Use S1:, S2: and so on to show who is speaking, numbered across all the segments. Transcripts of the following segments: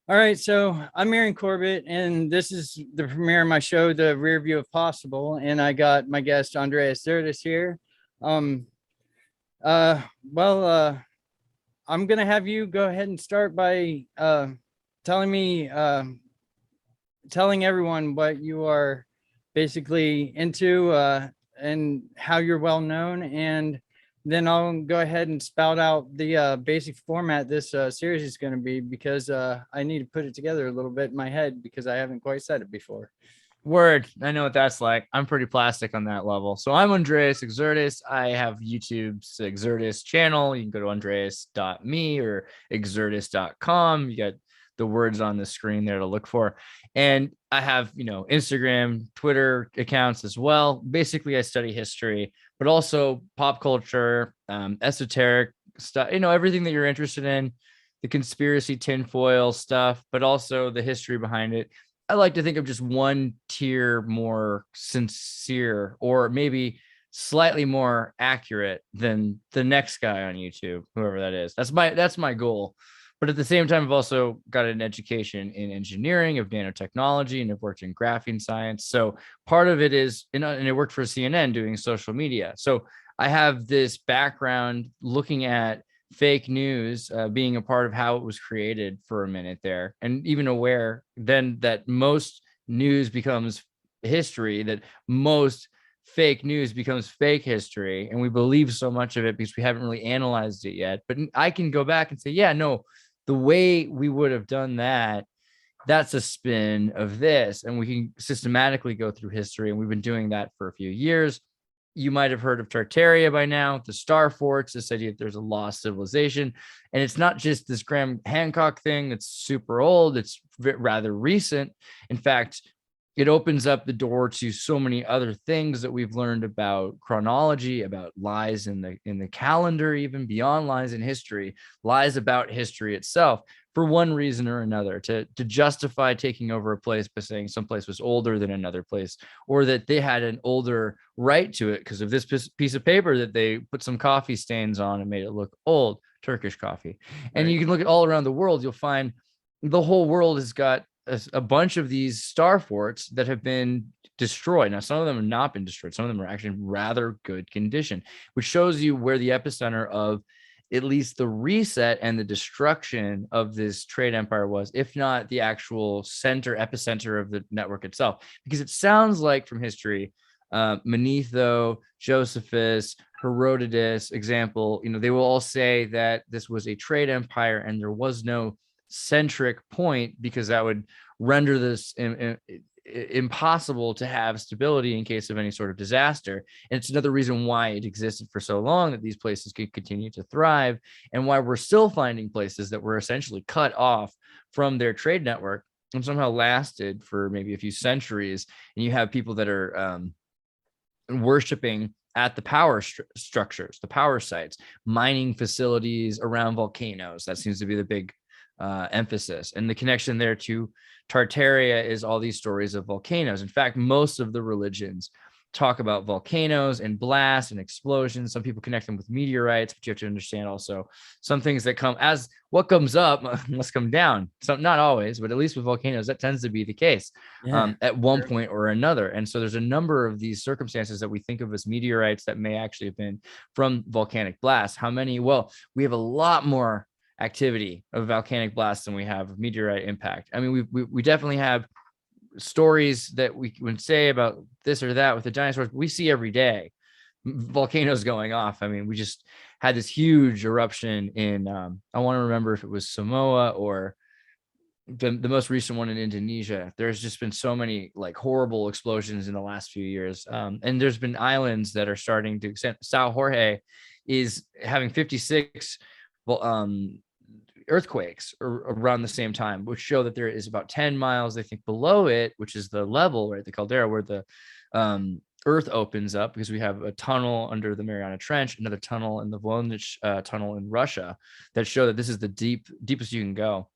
S1: All right, so I'm Aaron Corbitt, and this is the premiere of my show, The Rearview of Possible, and I got my guest Andreas Xirtus here. Um, uh, well, I'm gonna have you go ahead and start by telling me, telling everyone what you are basically into, and how you're well known, and then I'll go ahead and spout out the basic format this series is going to be because I need to put it together a little bit in my head because I haven't quite said it before.
S2: Word. I know what that's like. I'm pretty plastic on that level. So I'm Andreas Xirtus. I have YouTube's Xirtus channel. You can go to andreas.me or xirtus.com. You got the words on the screen there to look for. And I have, Instagram, Twitter accounts as well. Basically, I study history, but also pop culture, esoteric stuff, everything that you're interested in, the conspiracy tinfoil stuff, but also the history behind it. I like to think of just one tier more sincere or maybe slightly more accurate than the next guy on YouTube, whoever that is. That's my goal. But at the same time, I've also got an education in engineering of nanotechnology and I've worked in graphene science. So part of it is, and it worked for CNN doing social media. So I have this background looking at fake news, being a part of how it was created for a minute there, and even aware then that most news becomes history, that most fake news becomes fake history, and we believe so much of it because we haven't really analyzed it yet. But I can go back and say, yeah, no, the way we would have done that, that's a spin of this, and we can systematically go through history, and we've been doing that for a few years. You might have heard of Tartaria by now, the Star Forts, this idea that there's a lost civilization. And it's not just this Graham Hancock thing that's super old, it's rather recent. In fact, it opens up the door to so many other things that we've learned about chronology, about lies in the calendar, even beyond lies in history, lies about history itself for one reason or another, to justify taking over a place by saying some place was older than another place, or that they had an older right to it because of this piece of paper that they put some coffee stains on and made it look old, Turkish coffee. And
S1: Right.
S2: you can look at all around the world, you'll find the whole world has got a bunch of these star forts that have been destroyed. Now, some of them have not been destroyed. Some of them are actually in rather good condition, which shows you where the epicenter of at least the reset and the destruction of this trade empire was, if not the actual epicenter of the network itself. Because it sounds like from history, Manetho, Josephus, Herodotus, example, they will all say that this was a trade empire and there was no centric point because that would render this impossible to have stability in case of any sort of disaster. And it's another reason why it existed for so long, that these places could continue to thrive, and why we're still finding places that were essentially cut off from their trade network and somehow lasted for maybe a few centuries. And you have people that are worshiping at the power structures, the power sites, mining facilities around volcanoes. That seems to be the big emphasis. And the connection there to Tartaria is all these stories of volcanoes. In fact, most of the religions talk about volcanoes and blasts and explosions. Some people connect them with meteorites, but you have to understand also some things that come as what comes up must come down. So not always, but at least with volcanoes, that tends to be the case
S1: Yeah.
S2: at one
S1: Sure.
S2: point or another. And so there's a number of these circumstances that we think of as meteorites that may actually have been from volcanic blasts. How many? Well, we have a lot more activity of volcanic blasts than we have of meteorite impact. I mean, we definitely have stories that we would say about this or that with the dinosaurs. We see every day volcanoes going off. I mean, we just had this huge eruption in I want to remember if it was Samoa or the most recent one in Indonesia. There's just been so many like horrible explosions in the last few years. And there's been islands that are starting to extend. Sao Jorge is having 56 earthquakes around the same time, which show that there is about 10 miles, I think, below it, which is the level, right, the caldera, where the earth opens up, because we have a tunnel under the Mariana Trench, another tunnel in the Voronezh tunnel in Russia, that show that this is the deepest you can go.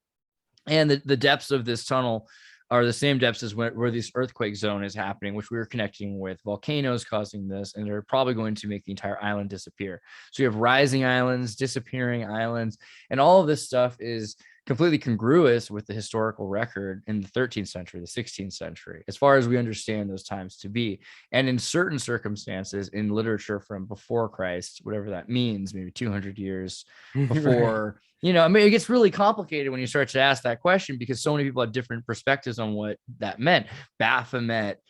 S2: And the depths of this tunnel are the same depths as where this earthquake zone is happening, which we are connecting with volcanoes causing this, and they're probably going to make the entire island disappear. So you have rising islands, disappearing islands, and all of this stuff is completely congruous with the historical record in the 13th century, the 16th century, as far as we understand those times to be. And in certain circumstances in literature from before Christ, whatever that means, maybe 200 years before,
S1: Right.
S2: you know, I mean, it gets really complicated when you start to ask that question, because so many people have different perspectives on what that meant. Baphomet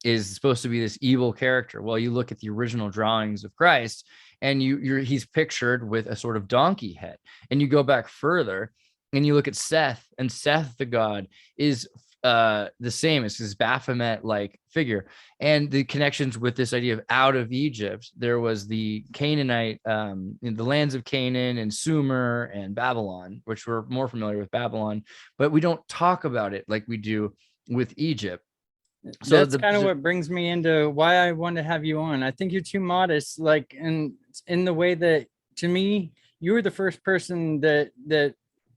S2: is supposed to be this evil character. Well, you look at the original drawings of Christ, and he's pictured with a sort of donkey head. And you go back further and you look at Seth, and Seth the god is the same as his Baphomet like figure. And the connections with this idea of out of Egypt, there was the Canaanite in the lands of Canaan and Sumer and Babylon, which we're more familiar with Babylon, but we don't talk about it like we do with Egypt. So
S1: That's kind of what brings me into why I want to have you on. I think you're too modest, like in the way that, to me, you were the first person that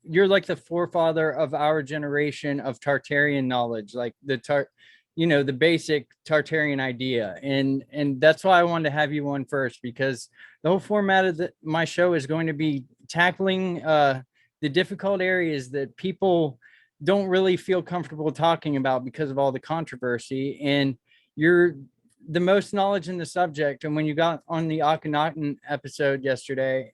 S1: you're like the forefather of our generation of Tartarian knowledge, like the basic Tartarian idea. And that's why I wanted to have you on first, because the whole format of my show is going to be tackling the difficult areas that people don't really feel comfortable talking about because of all the controversy. And you're the most knowledge in the subject. And when you got on the Akhenaten episode yesterday,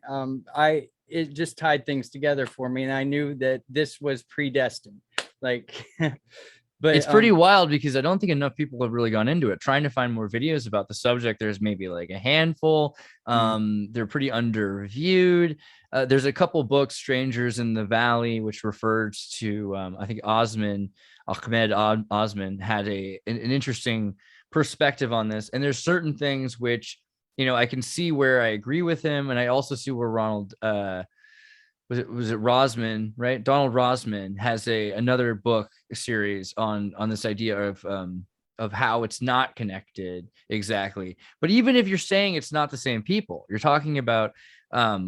S1: it just tied things together for me, and I knew that this was predestined. Like, but
S2: it's pretty wild, because I don't think enough people have really gone into it. Trying to find more videos about the subject, there's maybe like a handful. They're pretty underviewed. There's a couple books, Strangers in the Valley, which refers to I think Ahmed Osman had an interesting perspective on this. And there's certain things which, you know, I can see where I agree with him, and I also see where Ronald was it Rosman, right? Donald Rosman has another book series on this idea of how it's not connected exactly. But even if you're saying it's not the same people, you're talking about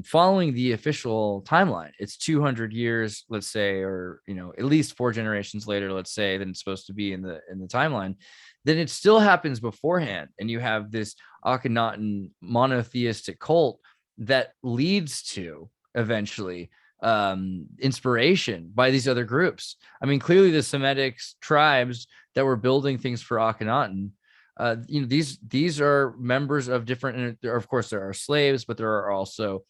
S2: following the official timeline. It's 200 years, let's say, or, you know, at least 4 generations later, let's say, than it's supposed to be in the timeline. Then it still happens beforehand, and you have this Akhenaten monotheistic cult that leads to eventually inspiration by these other groups. I mean, clearly the Semitic tribes that were building things for Akhenaten, you know, these are members of different, and of course there are slaves, but there are also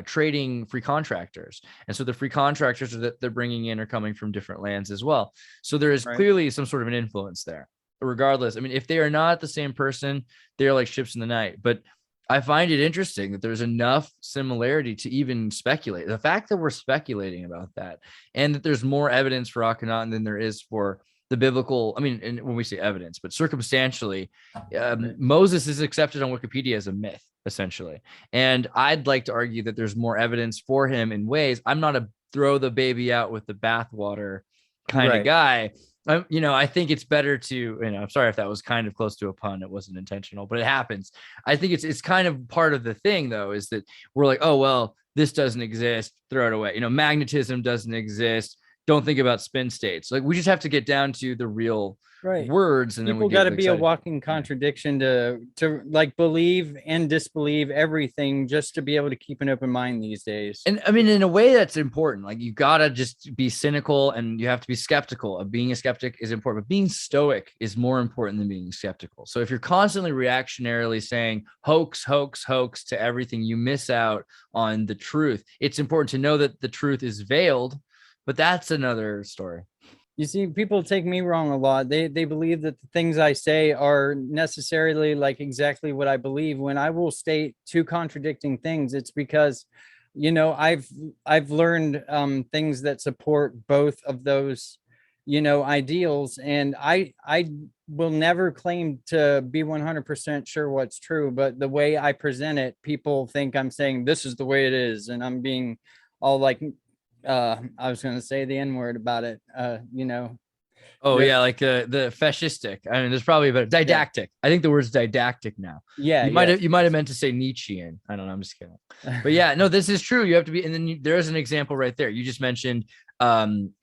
S2: trading free contractors. And so the free contractors that they're bringing in are coming from different lands as well. So there is clearly some sort of an influence there. Regardless, I mean, if they are not the same person, they're like ships in the night. But I find it interesting that there's enough similarity to even speculate. The fact that we're speculating about that, and that there's more evidence for Akhenaten than there is for the biblical, I mean, and when we say evidence, but circumstantially, Moses is accepted on Wikipedia as a myth, essentially. And I'd like to argue that there's more evidence for him in ways. I'm not a throw the baby out with the bathwater kind of guy. You know, I think it's better to, you know, I'm sorry if that was kind of close to a pun. It wasn't intentional, but it happens. I think it's kind of part of the thing, though, is that we're like, oh, well, this doesn't exist, throw it away. You know, magnetism doesn't exist. Don't think about spin states. Like, we just have to get down to the real words, and
S1: people got to be a walking contradiction to like believe and disbelieve everything just to be able to keep an open mind these days.
S2: And I mean, in a way that's important. Like, you gotta just be cynical, and you have to be skeptical. Of being a skeptic is important, but being stoic is more important than being skeptical. So if you're constantly reactionarily saying hoax, hoax, hoax to everything, you miss out on the truth. It's important to know that the truth is veiled, but that's another story.
S1: You see, people take me wrong a lot. They believe that the things I say are necessarily like exactly what I believe. When I will state 2 contradicting things, it's because, you know, I've learned things that support both of those, you know, ideals. And I will never claim to be 100% sure what's true, but the way I present it, people think I'm saying this is the way it is, and I'm being all like, I was going to say the N-word about it, you know.
S2: Oh yeah, like the fascistic. I mean, there's probably a better didactic. I think the word's didactic now.
S1: Yeah,
S2: you might have meant to say Nietzschean. I don't know. I'm just kidding. But yeah, no, this is true. You have to be, and then there's an example right there. You just mentioned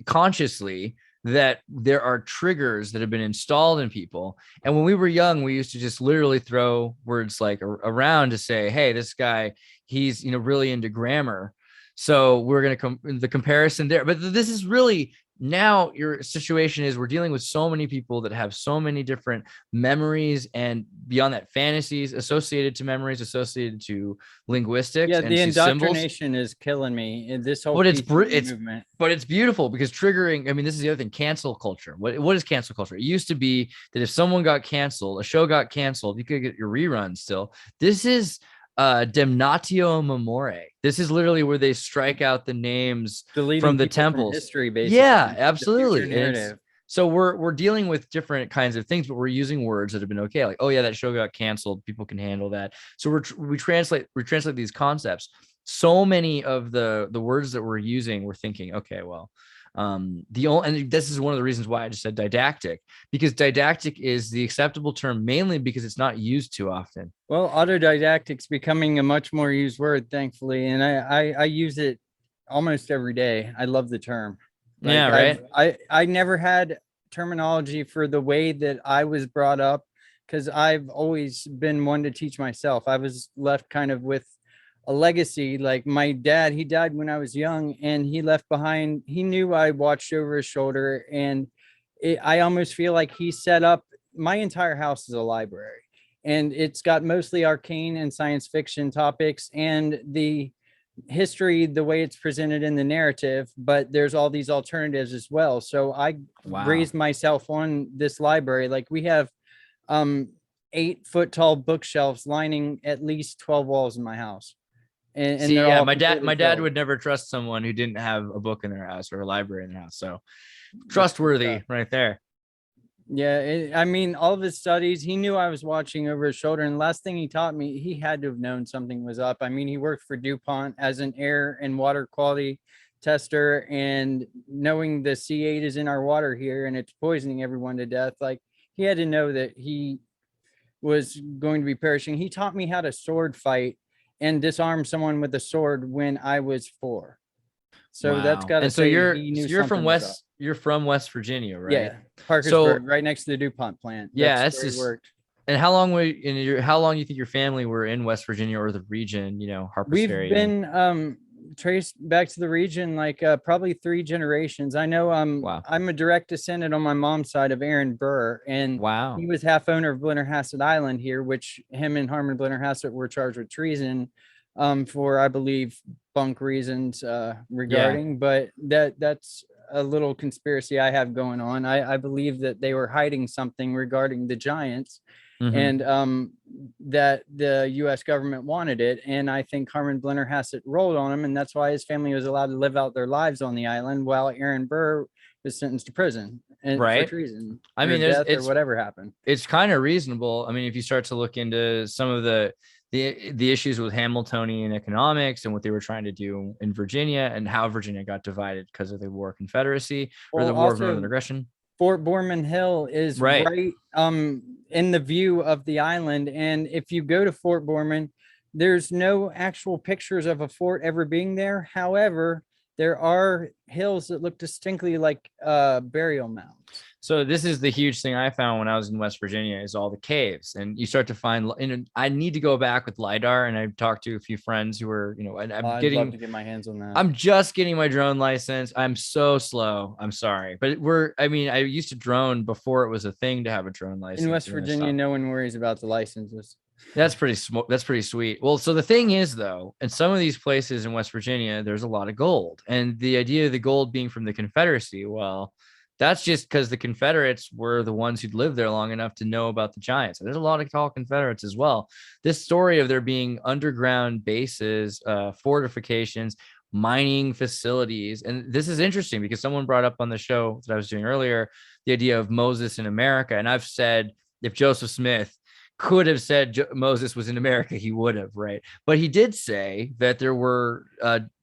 S2: consciously that there are triggers that have been installed in people. And when we were young, we used to just literally throw words like around to say, hey, this guy, he's, you know, really into grammar. So we're going to come the comparison there. But this is really now your situation is we're dealing with so many people that have so many different memories and beyond that fantasies associated to memories, associated to linguistics
S1: Yeah,
S2: and
S1: the
S2: to symbols.
S1: indoctrination is killing me in this whole
S2: But
S1: PC movement.
S2: but it's beautiful because triggering. I mean, this is the other thing. Cancel culture. What is cancel culture? It used to be that if someone got canceled, a show got canceled, you could get your rerun still. This is damnatio memoriae. This is literally where they strike out the names
S1: Deleting
S2: from the
S1: people from
S2: temples.
S1: history, basically.
S2: Yeah,
S1: The
S2: absolutely.
S1: future narrative.
S2: So we're dealing with different kinds of things, but we're using words that have been okay. Like, oh yeah, that show got canceled. People can handle that. So we translate these concepts. So many of the words that we're using, we're thinking, okay, well, and this is one of the reasons why I just said didactic, because didactic is the acceptable term mainly because it's not used too often.
S1: Well, autodidactic's becoming a much more used word, thankfully, and I use it almost every day. I love the term. Like,
S2: Yeah, right.
S1: I never had terminology for the way that I was brought up, because I've always been one to teach myself. I was left kind of with a legacy. Like my dad, he died when I was young, and he left behind, he knew I watched over his shoulder, and I almost feel like he set up my entire house as a library, and it's got mostly arcane and science fiction topics and the history, the way it's presented in the narrative, but there's all these alternatives as well. So I raised myself on this library. Like we have 8-foot tall bookshelves lining at least 12 walls in my house. And
S2: See,
S1: they're
S2: yeah,
S1: all
S2: my dad
S1: completely filled.
S2: would never trust someone who didn't have a book in their house or a library in their house. So trustworthy right there.
S1: Yeah, I mean, all of his studies, he knew I was watching over his shoulder. And the last thing he taught me, he had to have known something was up. I mean, he worked for DuPont as an air and water quality tester, and knowing the C8 is in our water here and it's poisoning everyone to death, like he had to know that he was going to be perishing. He taught me how to sword fight and disarm someone with a sword when I was 4. So that's got to
S2: and so
S1: say
S2: you're
S1: he knew
S2: you're from
S1: something was up.
S2: West you're from West Virginia, right?
S1: Yeah, Parkersburg, right next to the DuPont plant.
S2: Yeah,
S1: That's
S2: that's
S1: where he
S2: just
S1: worked.
S2: and how long were you in your how long you think your family were in West Virginia or the region, Harpers
S1: We've
S2: Ferry?
S1: been traced back to the region like probably 3 generations. I know
S2: Wow.
S1: I'm a direct descendant on my mom's side of Aaron Burr, and
S2: Wow.
S1: he was half owner of Blennerhassett Island here, which him and Harmon Blennerhassett were charged with treason for, I believe, bunk reasons regarding, but that's a little conspiracy I have going on. I believe that they were hiding something regarding the Giants, and that the U.S. government wanted it. And I think Harmon Blennerhassett rolled on him, and that's why his family was allowed to live out their lives on the island while Aaron Burr was sentenced to prison and for treason.
S2: I mean,
S1: death or whatever happened.
S2: It's kind of reasonable. I mean, if you start to look into some of the issues with Hamiltonian economics and what they were trying to do in Virginia and how Virginia got divided because of the War of Confederacy or the War of Northern Aggression.
S1: Fort Borman Hill is right in the view of the island. And if you go to Fort Borman, there's no actual pictures of a fort ever being there. However, there are hills that look distinctly like burial mounds.
S2: So this is the huge thing I found when I was in West Virginia is all the caves, and you start to find. And I need to go back with LiDAR, and I've talked to a few friends who are, and
S1: I'd love to get my hands on that.
S2: I'm just getting my drone license. I'm so slow. I'm sorry, but I used to drone before it was a thing to have a drone license.
S1: In West Virginia, no one worries about the licenses.
S2: That's pretty sweet. Well, so the thing is, though, in some of these places in West Virginia, there's a lot of gold, and the idea of the gold being from the Confederacy, well, that's just because the Confederates were the ones who'd lived there long enough to know about the Giants. There's a lot of tall Confederates as well. This story of there being underground bases, fortifications, mining facilities. And this is interesting because someone brought up on the show that I was doing earlier, the idea of Moses in America. And I've said, if Joseph Smith could have said Moses was in America, he would have, right? But he did say that there were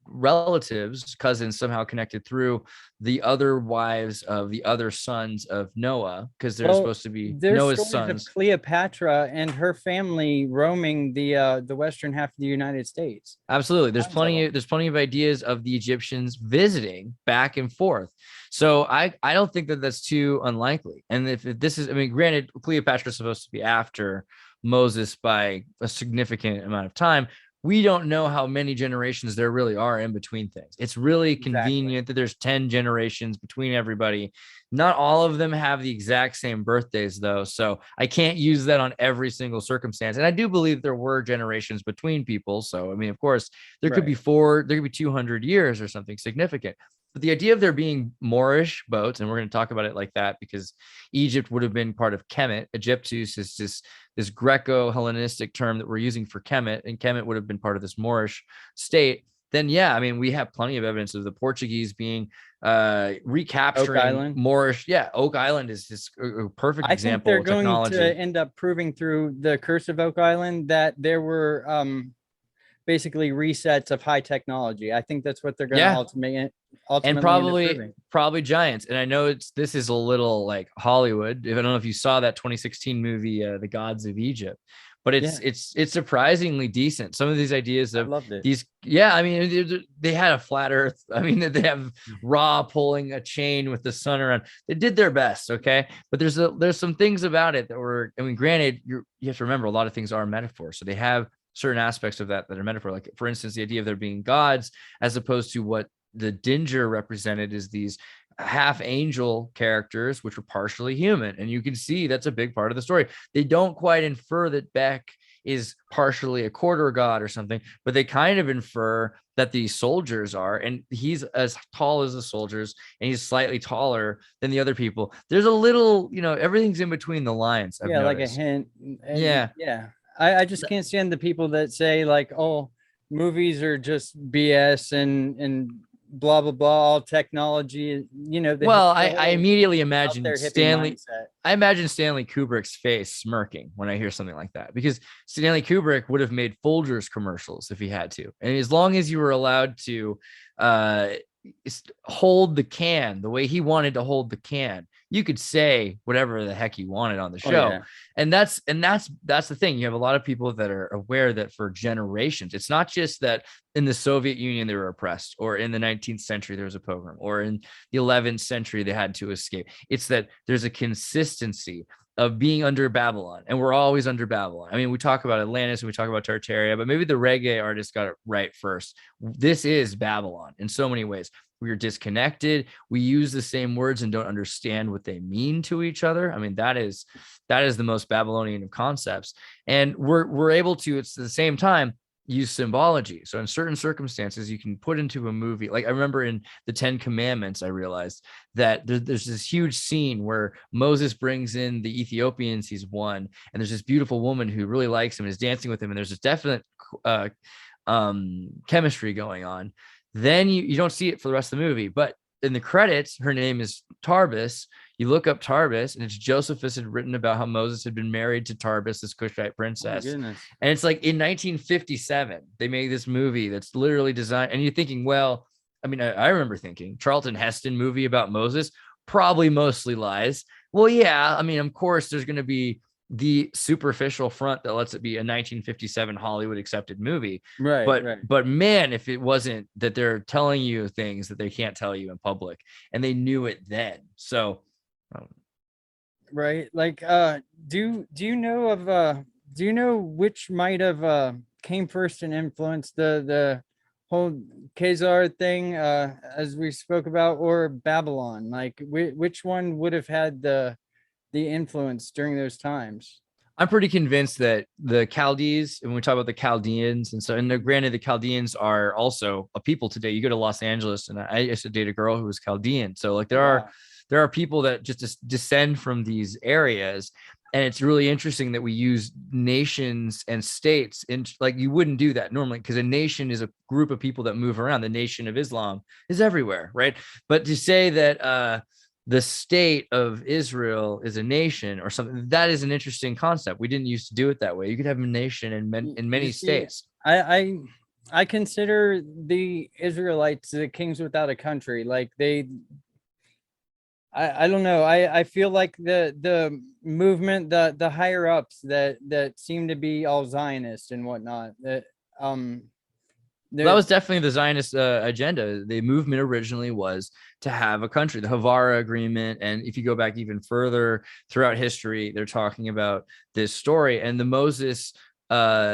S2: relatives, cousins somehow connected through the other wives of the other sons of Noah, because they're supposed to be Noah's sons.
S1: Of Cleopatra and her family roaming the western half of the United States.
S2: Absolutely. There's plenty of ideas of the Egyptians visiting back and forth. So I don't think that that's too unlikely. And if this is, I mean, granted, Cleopatra is supposed to be after Moses by a significant amount of time, we don't know how many generations there really are in between things. It's really convenient that there's 10 generations between everybody. Not all of them have the exact same birthdays, though. So I can't use that on every single circumstance. And I do believe there were generations between people. So, I mean, of course, there could be there could be 200 years or something significant. But the idea of there being Moorish boats, and we're going to talk about it like that because Egypt would have been part of Kemet. Egyptus is this Greco-Hellenistic term that we're using for Kemet, and Kemet would have been part of this Moorish state. Then, yeah, I mean, we have plenty of evidence of the Portuguese being recapturing Moorish. Yeah, Oak Island is just a perfect example of technology.
S1: I think they're going to end up proving through the Curse of Oak Island that there were basically resets of high technology. I think that's what they're going to ultimately
S2: and probably giants. And I know this is a little like Hollywood. I don't know if you saw that 2016 movie, The Gods of Egypt, but it's surprisingly decent. Some of these ideas of these, I mean, they had a flat Earth. I mean, they have Ra pulling a chain with the sun around. They did their best, okay. But there's some things about it that were. I mean, granted, you have to remember a lot of things are metaphors, so they have certain aspects of that are metaphor. Like, for instance, the idea of there being gods, as opposed to what the Dinger represented is these half angel characters, which were partially human. And you can see that's a big part of the story. They don't quite infer that Beck is partially a quarter god or something, but they kind of infer that the soldiers are, and he's as tall as the soldiers and he's slightly taller than the other people. There's a little, everything's in between the lines. I've
S1: like a hint. Yeah. I just can't stand the people that say like, oh, movies are just BS and blah blah blah, all technology.
S2: I immediately imagine Stanley. I imagine Stanley Kubrick's face smirking when I hear something like that, because Stanley Kubrick would have made Folgers commercials if he had to, and as long as you were allowed to hold the can the way he wanted to hold the can, you could say whatever the heck you wanted on the show. And that's the thing. You have a lot of people that are aware that for generations, it's not just that in the Soviet Union they were oppressed, or in the 19th century there was a pogrom, or in the 11th century they had to escape. It's that there's a consistency of being under Babylon, and we're always under Babylon. I mean, we talk about Atlantis and we talk about Tartaria, but maybe the reggae artist got it right first. This is Babylon in so many ways. We are disconnected. We use the same words and don't understand what they mean to each other. I mean, that is the most Babylonian of concepts. And we're able to, at the same time, use symbology. So in certain circumstances, you can put into a movie. Like I remember in the 10 Commandments, I realized that there's this huge scene where Moses brings in the Ethiopians he's won, and there's this beautiful woman who really likes him and is dancing with him, and there's this definite chemistry going on. Then you don't see it for the rest of the movie, but in the credits, her name is Tarbis. You look up Tarbis, and it's Josephus had written about how Moses had been married to Tarbis, this Cushite princess. And it's like in 1957, they made this movie that's literally designed. And you're thinking, well, I mean, I remember thinking Charlton Heston movie about Moses, probably mostly lies. Well, yeah, I mean, of course, there's going to be the superficial front that lets it be a 1957 Hollywood accepted movie. But man, if it wasn't that they're telling you things that they can't tell you in public, and they knew it then. So
S1: like do you know which might have came first and influenced the whole Khazar thing as we spoke about, or Babylon? Like which one would have had the influence during those times?
S2: I'm pretty convinced that the Chaldees, and when we talk about the Chaldeans, and granted, the Chaldeans are also a people today. You go to Los Angeles, and I used to date a girl who was Chaldean. So like there are people that just descend from these areas. And it's really interesting that we use nations and states, and like you wouldn't do that normally, because a nation is a group of people that move around. The Nation of Islam is everywhere, right? But to say that the state of Israel is a nation or something, that is an interesting concept. We didn't used to do it that way. You could have a nation in many states.
S1: I consider the Israelites the kings without a country. Like I don't know. I feel like the movement, the higher ups that seem to be all Zionist and whatnot. That
S2: was definitely the Zionist agenda. The movement originally was to have a country, the Havara Agreement. And if you go back even further throughout history, they're talking about this story. And the Moses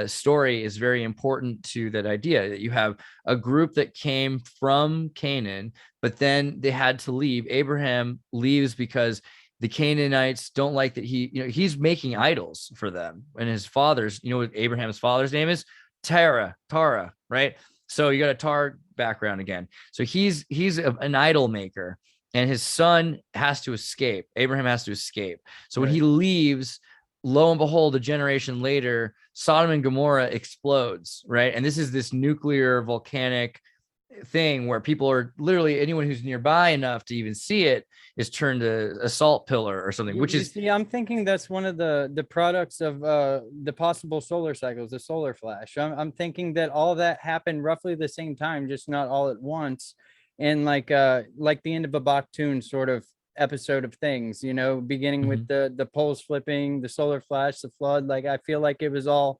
S2: story is very important to that idea that you have a group that came from Canaan, but then they had to leave. Abraham leaves because the Canaanites don't like that he's making idols for them. And his father's, what Abraham's father's name is? Tara, right? So you got a Tar background again. So he's an idol maker, and his son has to escape. Abraham has to escape. So when he leaves, lo and behold, a generation later, Sodom and Gomorrah explodes, right? And this is this nuclear volcanic thing where people are literally, anyone who's nearby enough to even see it is turned to a salt pillar or something, which is.
S1: See, I'm thinking that's one of the products of the possible solar cycles, the solar flash. I'm thinking that all that happened roughly the same time, just not all at once. And like the end of a Baktoon sort of episode of things, beginning with the poles flipping, the solar flash, the flood. Like, I feel like it was all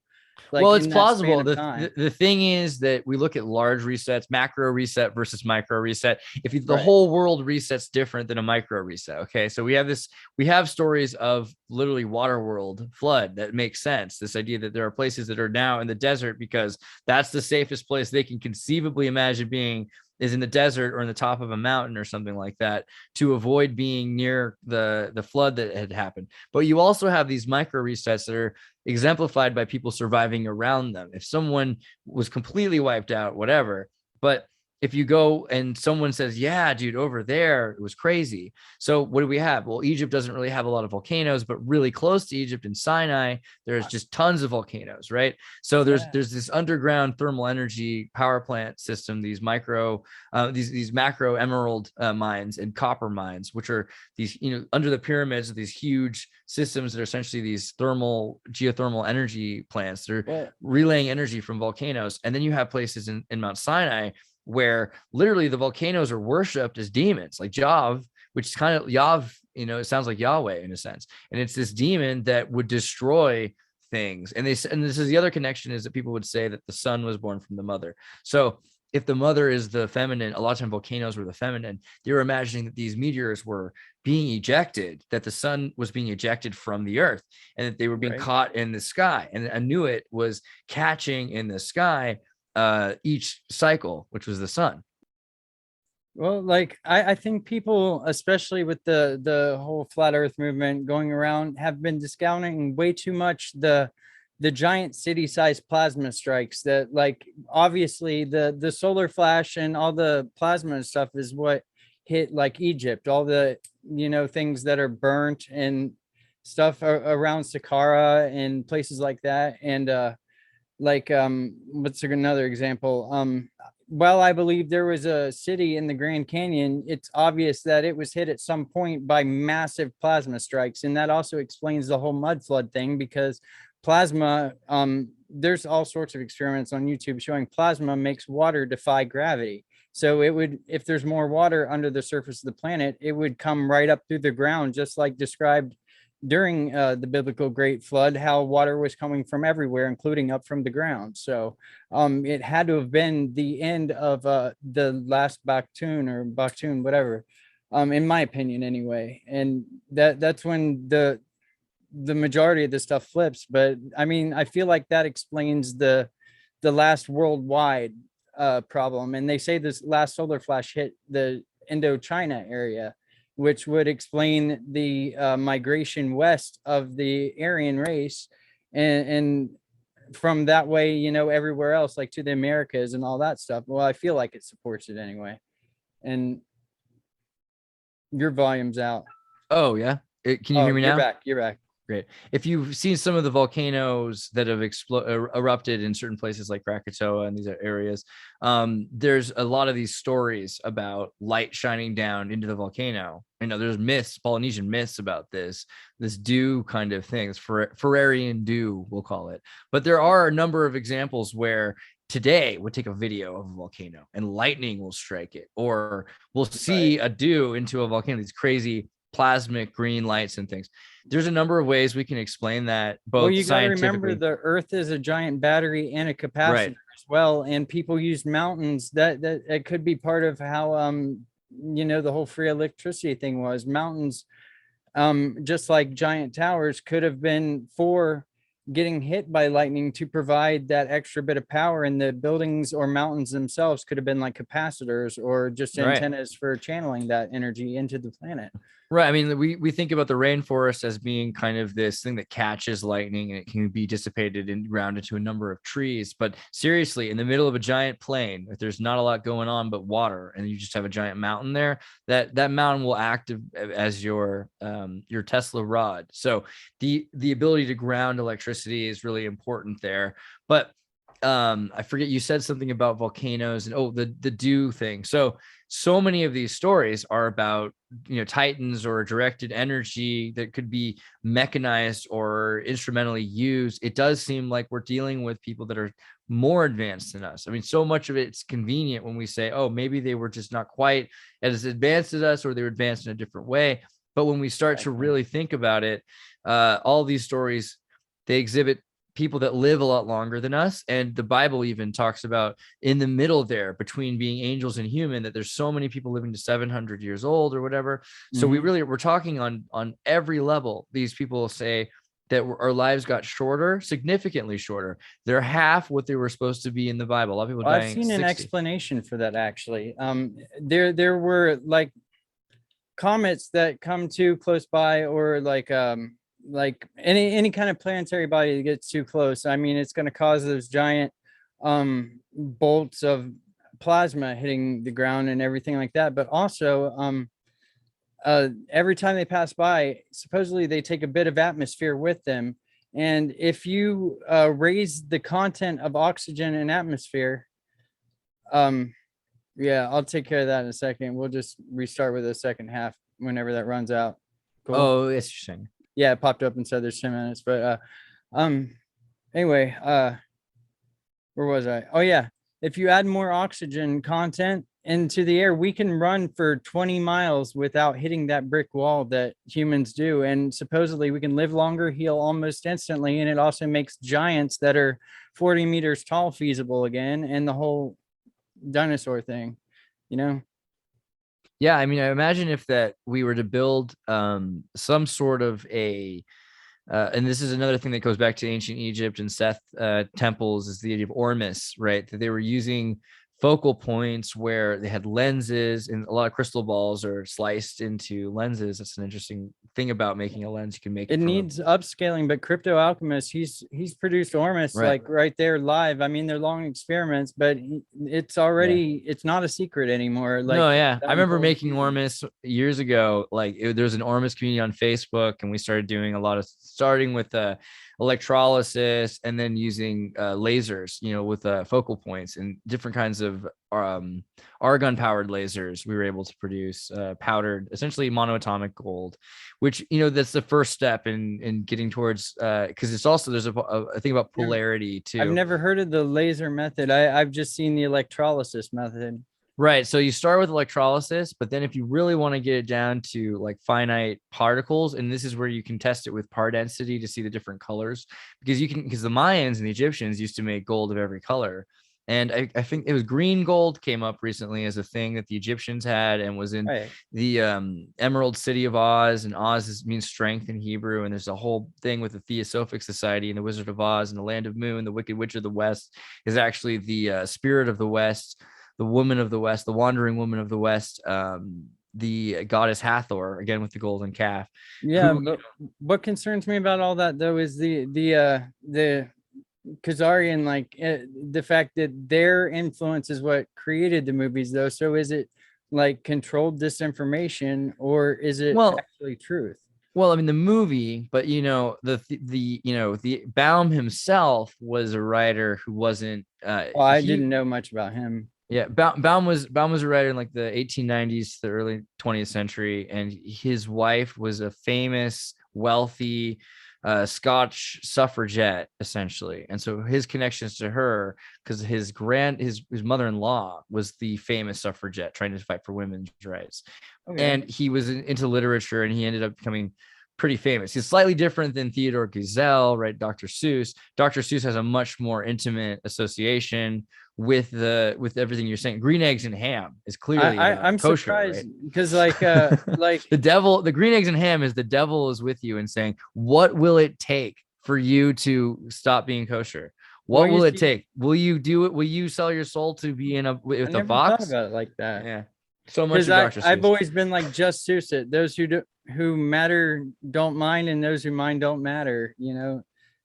S1: like,
S2: well, it's
S1: in that span
S2: plausible.
S1: of time.
S2: The thing is that we look at large resets, macro reset versus micro reset. If the
S1: Right.
S2: whole world resets different than a micro reset. Okay. So we have stories of literally water world flood that makes sense. This idea that there are places that are now in the desert because that's the safest place they can conceivably imagine being, is in the desert or in the top of a mountain or something like that, to avoid being near the flood that had happened. But you also have these micro resets that are exemplified by people surviving around them. If someone was completely wiped out, whatever, but if you go and someone says, yeah, dude, over there, it was crazy. So what do we have? Well, Egypt doesn't really have a lot of volcanoes, but really close to Egypt in Sinai, there's just tons of volcanoes, right? So there's this underground thermal energy power plant system, these macro emerald mines and copper mines, which are these, under the pyramids of these huge systems that are essentially these geothermal energy plants. They're relaying energy from volcanoes. And then you have places in Mount Sinai where literally the volcanoes are worshipped as demons, like Jav, which is kind of Yav, it sounds like Yahweh in a sense. And it's this demon that would destroy things. And this is the other connection, is that people would say that the son was born from the mother. So if the mother is the feminine, a lot of times volcanoes were the feminine. They were imagining that these meteors were being ejected, that the sun was being ejected from the earth, and that they were being caught in the sky. And Anuit was catching in the sky each cycle, which was the sun.
S1: Well, like, I think people, especially with the whole flat earth movement going around, have been discounting way too much the giant city-sized plasma strikes. That, like, obviously the solar flash and all the plasma stuff is what hit like Egypt, all the things that are burnt and stuff around Saqqara and places like that. And what's another example? Well, I believe there was a city in the Grand Canyon. It's obvious that it was hit at some point by massive plasma strikes. And that also explains the whole mud flood thing, because plasma, there's all sorts of experiments on YouTube showing plasma makes water defy gravity. So it would, if there's more water under the surface of the planet, it would come right up through the ground, just like described during the biblical great flood, how water was coming from everywhere, including up from the ground. So it had to have been the end of the last Baktoon, whatever, in my opinion anyway. And that's when the majority of the stuff flips. But I mean, I feel like that explains the last worldwide problem. And they say this last solar flash hit the Indochina area, which would explain the migration west of the Aryan race, and from that way, everywhere else, like to the Americas and all that stuff. Well, I feel like it supports it anyway. And your volume's out.
S2: Oh yeah. Can you hear me now?
S1: You're back.
S2: Great. If you've seen some of the volcanoes that have erupted in certain places like Krakatoa and these areas, there's a lot of these stories about light shining down into the volcano. There's myths, Polynesian myths about this dew kind of thing, Ferrarian dew, we'll call it. But there are a number of examples where today we'll take a video of a volcano and lightning will strike it, or we'll see a dew into a volcano, these crazy plasmic green lights and things. There's a number of ways we can explain that. Both, well, you got to remember
S1: the Earth is a giant battery and a capacitor as well, and people use mountains. That it could be part of how the whole free electricity thing was. Mountains, just like giant towers, could have been for getting hit by lightning to provide that extra bit of power, and the buildings or mountains themselves could have been like capacitors or just
S2: Right.
S1: antennas for channeling that energy into the planet.
S2: Right. I mean, we think about the rainforest as being kind of this thing that catches lightning and it can be dissipated and ground into a number of trees. But seriously, in the middle of a giant plain, if there's not a lot going on but water, and you just have a giant mountain there, that mountain will act as your Tesla rod. So the ability to ground electricity is really important there. But I forget, you said something about volcanoes and the dew thing. So many of these stories are about, titans or directed energy that could be mechanized or instrumentally used. It does seem like we're dealing with people that are more advanced than us. I mean, so much of it's convenient when we say, oh, maybe they were just not quite as advanced as us, or they were advanced in a different way. But when we start to really think about it, all these stories, they exhibit people that live a lot longer than us. And the Bible even talks about in the middle there between being angels and human, that there's so many people living to 700 years old or whatever. So we're talking on every level. These people say that our lives got shorter, significantly shorter. They're half what they were supposed to be in the Bible. A lot of people dying.
S1: I've seen an explanation for that, actually. There were like comets that come too close by, or like any kind of planetary body that gets too close. I mean, it's going to cause those giant bolts of plasma hitting the ground and everything like that. But also, every time they pass by, supposedly they take a bit of atmosphere with them. And if you raise the content of oxygen in atmosphere, yeah, I'll take care of that in a second. We'll just restart with the second half whenever that runs out.
S2: Cool. Oh, it's interesting.
S1: Yeah, it popped up and said there's 10 minutes. But anyway, where was I? Oh yeah. If you add more oxygen content into the air, we can run for 20 miles without hitting that brick wall that humans do. And supposedly we can live longer, heal almost instantly. And it also makes giants that are 40 meters tall feasible again, and the whole dinosaur thing,
S2: Yeah, I mean, I imagine if that we were to build some sort of and this is another thing that goes back to ancient Egypt and Seth temples, is the idea of Ormus, right? That they were using focal points where they had lenses, and a lot of crystal balls are sliced into lenses. That's an interesting thing about making a lens. You can make
S1: it needs upscaling, but Crypto Alchemist, he's produced Ormus like right there live. I mean, they're long experiments, but it's already it's not a secret anymore. Like,
S2: no, yeah, I remember making Ormus years ago. Like there's an Ormus community on Facebook, and we started doing a lot of starting with electrolysis and then using lasers, with focal points and different kinds of argon powered lasers. We were able to produce powdered, essentially monoatomic gold, which that's the first step in getting towards because it's also there's a thing about polarity too.
S1: I've never heard of the laser method. I've just seen the electrolysis method.
S2: Right. So you start with electrolysis, but then if you really want to get it down to like finite particles, and this is where you can test it with part density to see the different colors, because the Mayans and the Egyptians used to make gold of every color. And I think it was green gold came up recently as a thing that the Egyptians had, and was in the Emerald City of Oz. And Oz means strength in Hebrew. And there's a whole thing with the Theosophic Society and the Wizard of Oz and the Land of Moon. The Wicked Witch of the West is actually the spirit of the West, the woman of the West, the wandering woman of the West, the goddess Hathor, again with the golden calf.
S1: Yeah, but what concerns me about all that though is the Khazarian, like the fact that their influence is what created the movies though. So is it like controlled disinformation, or is it actually truth?
S2: Well, I mean, the movie, but the Baum himself was a writer who wasn't.
S1: I didn't know much about him.
S2: Yeah, Baum was a writer in like the 1890s, the early 20th century, and his wife was a famous, wealthy Scotch suffragette, essentially. And so his connections to her, because his mother-in-law was the famous suffragette trying to fight for women's rights. Okay. And he was into literature, and he ended up becoming pretty famous. He's slightly different than Theodore Geisel, right? Dr. Seuss. Dr. Seuss has a much more intimate association with everything you're saying. Green Eggs and Ham is clearly
S1: I'm
S2: kosher,
S1: surprised,
S2: right?
S1: because like like
S2: the Green Eggs and Ham is the devil is with you and saying, what will it take for you to stop being kosher?
S1: Well,
S2: What
S1: you
S2: will it
S1: see,
S2: take? Will you do it? Will you sell your soul to be in
S1: I
S2: with a
S1: never thought
S2: fox?
S1: about it like that.
S2: Yeah. So much
S1: Because
S2: of Dr.
S1: I've
S2: Seuss.
S1: always been like just Seuss it. Those who matter don't mind, and those who mind don't matter.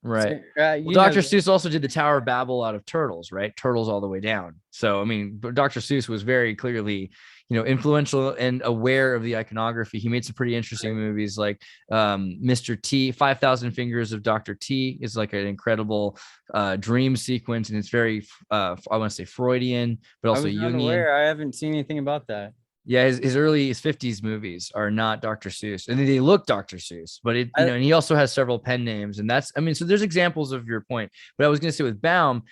S2: Right.
S1: So,
S2: Well,
S1: you know
S2: Dr.
S1: that.
S2: Seuss also did the Tower of Babel out of turtles, right? Turtles all the way down. So, I mean, but Dr. Seuss was very clearly, influential and aware of the iconography. He made some pretty interesting movies like Mr. T, 5,000 Fingers of Dr. T is like an incredible dream sequence. And it's very, I want to say Freudian, but
S1: I
S2: also
S1: was not
S2: Jungian.
S1: aware. I haven't seen anything about that.
S2: Yeah, his 50s movies are not Dr. Seuss, and they look Dr. Seuss, but
S1: I,
S2: and he also has several pen names, and that's, I mean, so there's examples of your point. But I was going to say with Baum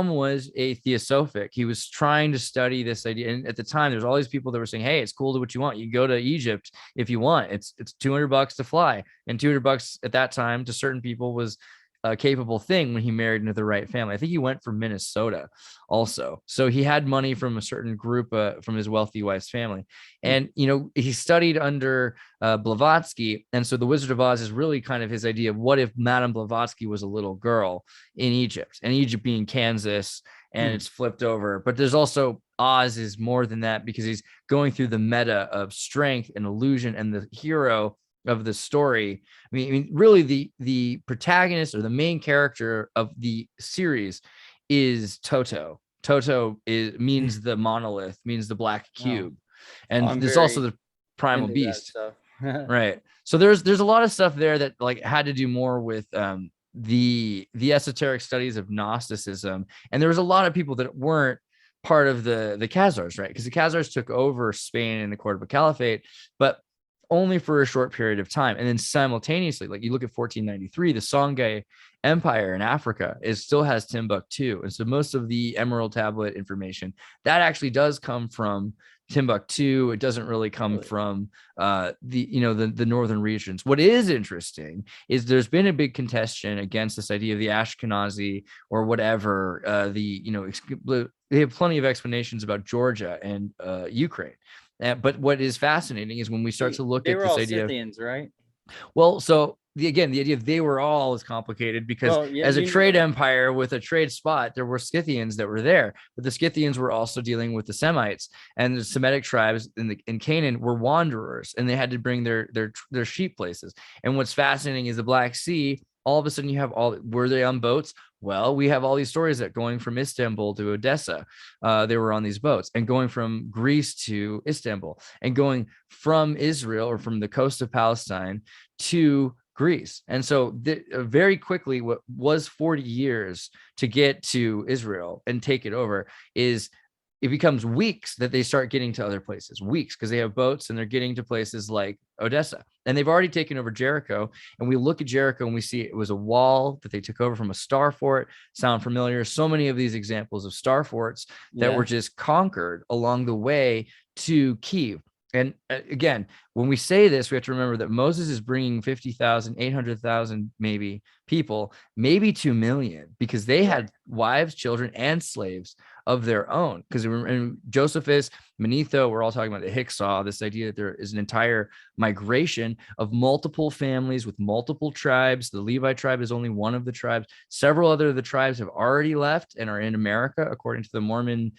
S2: was a theosophic. He was trying to study this idea, and at the time, there's all these people that were saying, "Hey, it's cool to what you want. You go to Egypt if you want. It's $200 to fly, and $200 at that time to certain people was a capable thing when he married into the right family. I think he went from Minnesota also. So he had money from a certain group from his wealthy wife's family. And, he studied under Blavatsky. And so the Wizard of Oz is really kind of his idea of what if Madame Blavatsky was a little girl in Egypt, and Egypt being Kansas, and it's flipped over. But there's also Oz is more than that, because he's going through the meta of strength and illusion, and the hero of the story. I mean, really, the protagonist or the main character of the series is Toto. Toto means the monolith, means the black
S1: oh,
S2: cube, and
S1: I'm
S2: there's also
S1: very
S2: the primal
S1: into that
S2: beast,
S1: stuff.
S2: right? So there's a lot of stuff there that like had to do more with the esoteric studies of Gnosticism, and there was a lot of people that weren't part of the Khazars, right? Because the Khazars took over Spain in the Cordoba Caliphate, but only for a short period of time. And then simultaneously, like you look at 1493, the Songhai Empire in Africa still has Timbuktu. And so most of the Emerald Tablet information that actually does come from Timbuktu. It doesn't really come from the northern regions. What is interesting is there's been a big contention against this idea of the Ashkenazi or whatever. They have plenty of explanations about Georgia and Ukraine. But what is fascinating is when we start to look
S1: They
S2: at
S1: were
S2: this
S1: all
S2: idea of,
S1: Scythians, right?
S2: well, so the idea of they were all is complicated, because
S1: Well, yeah,
S2: as a trade empire with a trade spot, there were Scythians that were there, but the Scythians were also dealing with the Semites, and the Semitic tribes in Canaan were wanderers, and they had to bring their sheep places. And what's fascinating is the Black Sea. All of a sudden, you have were they on boats? Well, we have all these stories that going from Istanbul to Odessa, they were on these boats, and going from Greece to Istanbul, and going from Israel or from the coast of Palestine to Greece. And so very quickly, what was 40 years to get to Israel and take it over it becomes weeks that they start getting to other places, weeks, because they have boats and they're getting to places like Odessa, and they've already taken over Jericho. And we look at Jericho and we see it was a wall that they took over from a star fort. Sound familiar? So many of these examples of star forts that were just conquered along the way to Kiev. And again, when we say this, we have to remember that Moses is bringing 50,000, 800,000 maybe people, maybe 2 million, because they had wives, children, and slaves of their own. Because Josephus, Manetho, we're all talking about the Hyksos, this idea that there is an entire migration of multiple families with multiple tribes. The Levite tribe is only one of the tribes. Several other of the tribes have already left and are in America, according to the Mormon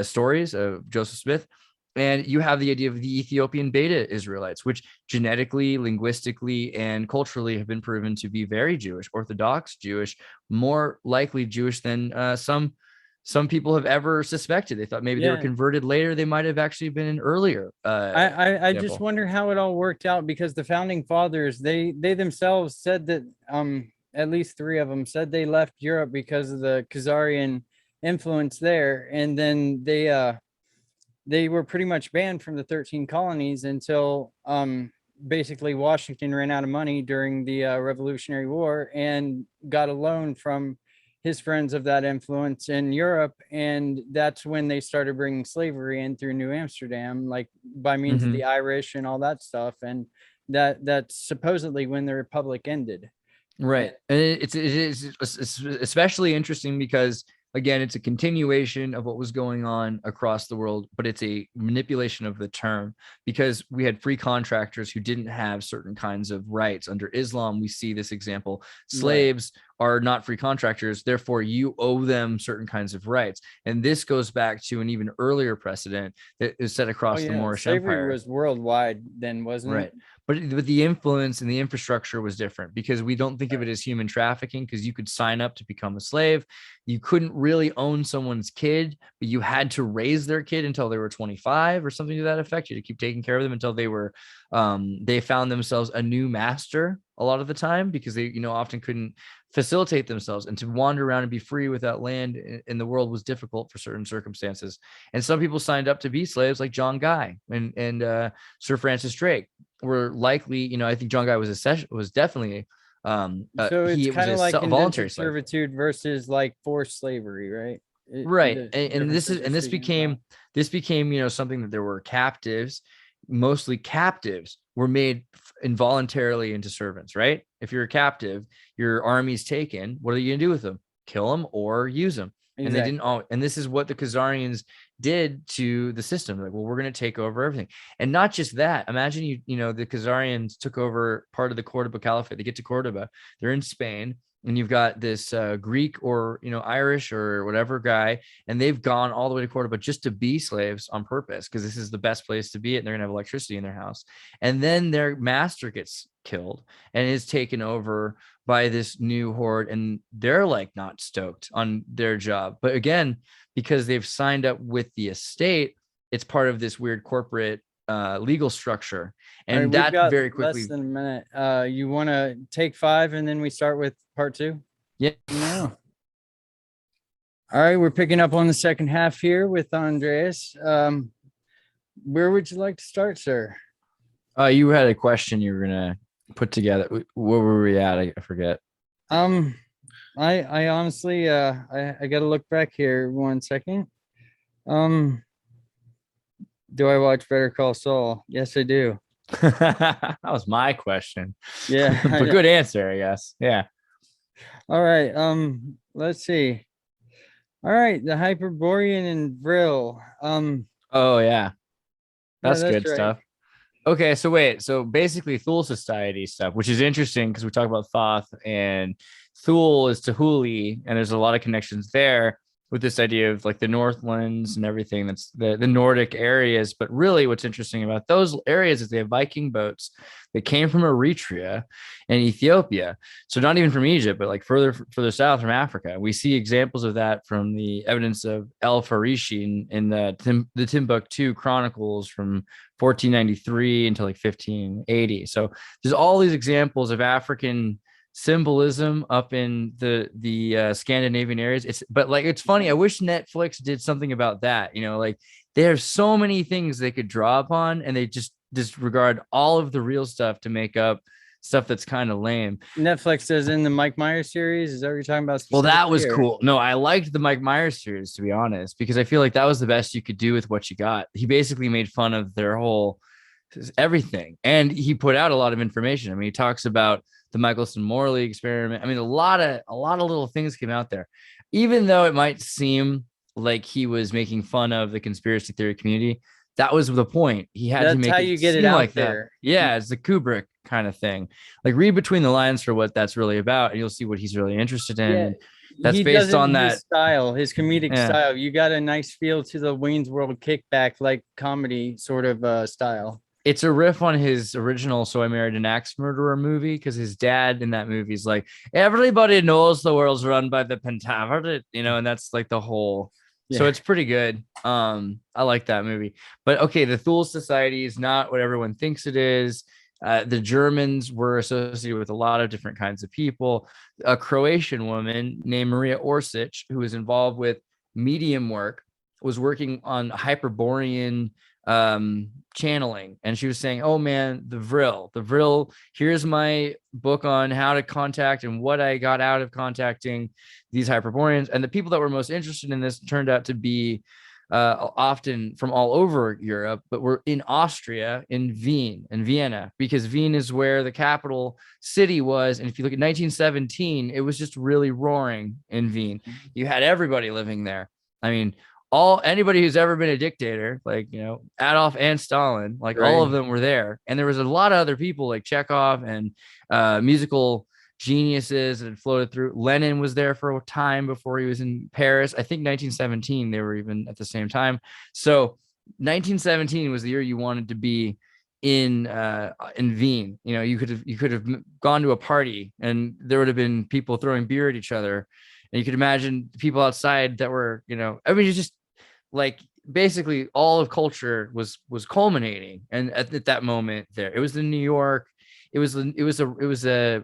S2: stories of Joseph Smith. And you have the idea of the Ethiopian Beta Israelites, which genetically, linguistically, and culturally have been proven to be very Jewish, Orthodox Jewish, more likely Jewish than some people have ever suspected. They thought maybe they were converted later. They might have actually been an earlier.
S1: I just wonder how it all worked out, because the founding fathers, they themselves said that at least 3 of them said they left Europe because of the Khazarian influence there, and then they were pretty much banned from the 13 colonies until basically Washington ran out of money during the Revolutionary War and got a loan from his friends of that influence in Europe. And that's when they started bringing slavery in through New Amsterdam, like by means of the Irish and all that stuff. And that's supposedly when the Republic ended.
S2: Right. And it is especially interesting because again, it's a continuation of what was going on across the world, but it's a manipulation of the term because we had free contractors who didn't have certain kinds of rights. Under Islam, we see this example. Slaves are not free contractors, therefore you owe them certain kinds of rights. And this goes back to an even earlier precedent that is set across the Moorish
S1: slavery
S2: Empire.
S1: was worldwide then, wasn't it?
S2: But the influence and the infrastructure was different because we don't think of it as human trafficking, because you could sign up to become a slave. You couldn't really own someone's kid, but you had to raise their kid until they were 25 or something to that effect. You had to keep taking care of them until they were, they found themselves a new master a lot of the time, because they, often couldn't facilitate themselves, and to wander around and be free without land in the world was difficult for certain circumstances. And some people signed up to be slaves, like John Guy and Sir Francis Drake were likely, I think John Guy was definitely
S1: so it's kind of like voluntary servitude versus like forced slavery, right?
S2: This became something that there were captives. Mostly captives were made involuntarily into servants, right? If you're a captive, your army's taken, what are you gonna do with them? Kill them or use them? Exactly. And they didn't all, and this is what the Khazarians did to the system. Like, well, we're going to take over everything. And not just that. Imagine the Khazarians took over part of the Cordoba Caliphate. They get to Cordoba, they're in Spain, and you've got this Greek or Irish or whatever guy, and they've gone all the way to Cordoba just to be slaves on purpose, because this is the best place to be, and they're gonna have electricity in their house. And then their master gets killed and is taken over by this new horde, and they're like not stoked on their job. But again, because they've signed up with the estate, it's part of this weird corporate legal structure. And that very quickly,
S1: less than a minute. You want to take 5 and then we start with part 2?
S2: Yeah.
S1: No. All right, we're picking up on the second half here with Andreas. Where would you like to start, sir?
S2: You had a question you were gonna put together. Where were we at? I forget.
S1: I honestly I gotta look back here 1 second. Do I watch Better Call Saul? Yes, I do.
S2: That was my question.
S1: Yeah.
S2: But good answer, I guess. Yeah.
S1: All right. Let's see. All right, the Hyperborean and Vril.
S2: Oh yeah. That's good
S1: right.
S2: stuff. Okay, so wait. So basically Thule Society stuff, which is interesting because we talk about Thoth, and Thule is to Huli, and there's a lot of connections there with this idea of like the Northlands and everything, that's the Nordic areas. But really what's interesting about those areas is they have Viking boats that came from Eritrea and Ethiopia. So not even from Egypt, but like further south from Africa. We see examples of that from the evidence of El Farishi in the Timbuktu Chronicles from 1493 until like 1580. So there's all these examples of African symbolism up in the Scandinavian areas. It's funny. I wish Netflix did something about that. Like they have so many things they could draw upon, and they just disregard all of the real stuff to make up stuff that's kind of lame.
S1: Netflix does in the Mike Myers series. Is that what you're talking about?
S2: Well, that was cool. No, I liked the Mike Myers series, to be honest, because I feel like that was the best you could do with what you got. He basically made fun of their whole everything, and he put out a lot of information. I mean, he talks about the Michelson-Morley experiment. I mean, a lot of little things came out there, even though it might seem like he was making fun of the conspiracy theory community. That was the point. He had to make
S1: how you get it out like there.
S2: That. Yeah, it's the Kubrick kind of thing. Like read between the lines for what that's really about, and you'll see what he's really interested in. Yeah. That's based on that
S1: style, his comedic style. You got a nice feel to the Wayne's World kickback, like comedy sort of style.
S2: It's a riff on his original So I Married an Axe Murderer movie, because his dad in that movie is like, everybody knows the world's run by the Pentaveret, and that's like the whole. Yeah. So it's pretty good. I like that movie. But okay, the Thule Society is not what everyone thinks it is. The Germans were associated with a lot of different kinds of people. A Croatian woman named Maria Orsic, who was involved with medium work, was working on Hyperborean channeling, and she was saying, oh man, the Vril, here's my book on how to contact and what I got out of contacting these Hyperboreans. And the people that were most interested in this turned out to be often from all over Europe, but were in Austria, in Vienna, because Wien is where the capital city was. And if you look at 1917, it was just really roaring in Wien. You had everybody living there. I mean, anybody who's ever been a dictator, like, Adolf and Stalin, like all of them were there. And there was a lot of other people like Chekhov and musical geniuses that had floated through. Lenin was there for a time before he was in Paris. I think 1917 they were even at the same time. So 1917 was the year you wanted to be in Wien. You could have gone to a party and there would have been people throwing beer at each other, and you could imagine people outside that were, I mean, it's just like basically all of culture was culminating. And at that moment there, it was in New York. It was a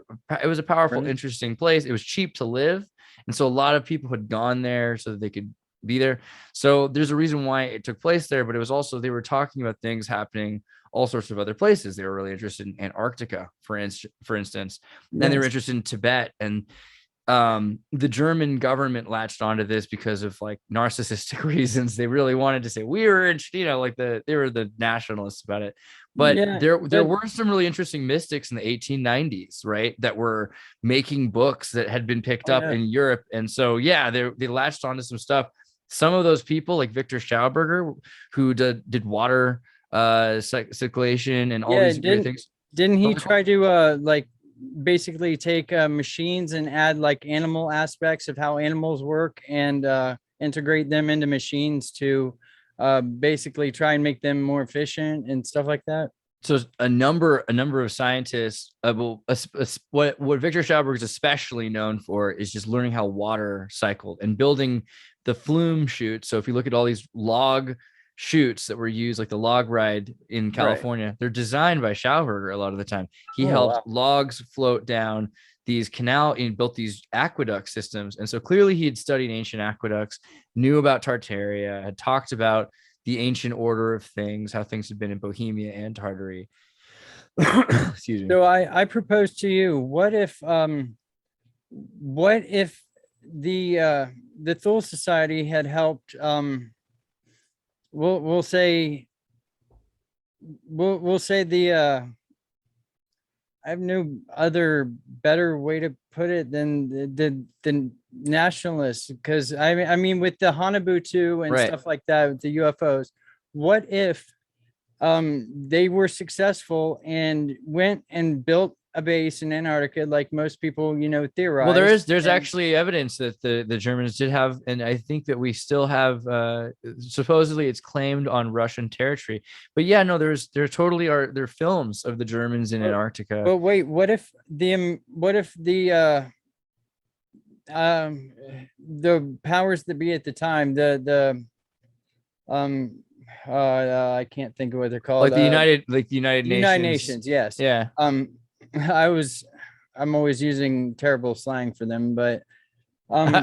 S2: powerful, interesting place. It was cheap to live, and so a lot of people had gone there so that they could be there. So there's a reason why it took place there, but it was also, they were talking about things happening all sorts of other places. They were really interested in Antarctica, for instance, and they were interested in Tibet. And the German government latched onto this because of like narcissistic reasons. They really wanted to say we were interested, they were the nationalists about it. But there were some really interesting mystics in the 1890s, right, that were making books that had been picked up in Europe. And so they latched onto some stuff. Some of those people, like Victor Schauberger, who did water circulation and all these great things.
S1: Didn't he try to basically take machines and add like animal aspects of how animals work and integrate them into machines to basically try and make them more efficient and stuff like that?
S2: So a number of scientists, what Victor Schauberger is especially known for is just learning how water cycled and building the flume chute. So if you look at all these log chutes that were used, like the log ride in California, they're designed by Schauberger a lot of the time. He helped logs float down these and built these aqueduct systems. And so clearly he had studied ancient aqueducts, knew about Tartaria, had talked about the ancient order of things, how things had been in Bohemia and Tartary. Excuse me.
S1: So I propose to you, what if the Thule Society had helped we'll say the I have no other better way to put it than the nationalists, because I mean with the Hanabutu and stuff like that, with the UFOs, what if they were successful and went and built a base in Antarctica, like most people, theorize.
S2: Well, there's actually evidence that the Germans did have, and I think that we still have, supposedly it's claimed on Russian territory. But there totally are films of the Germans in Antarctica.
S1: But wait, what if the powers that be at the time, I can't think of what they're called.
S2: Like the United Nations.
S1: United Nations, yes.
S2: Yeah.
S1: I'm always using terrible slang for them, but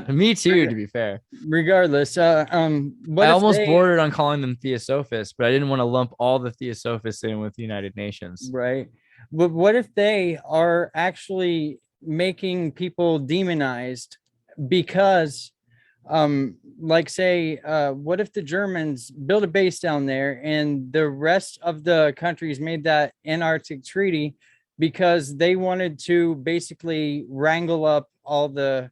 S2: me too, to be fair.
S1: Regardless,
S2: I almost bordered on calling them Theosophists, but I didn't want to lump all the Theosophists in with the United Nations.
S1: Right. But what if they are actually making people demonized because what if the Germans build a base down there and the rest of the countries made that Antarctic treaty because they wanted to basically wrangle up all the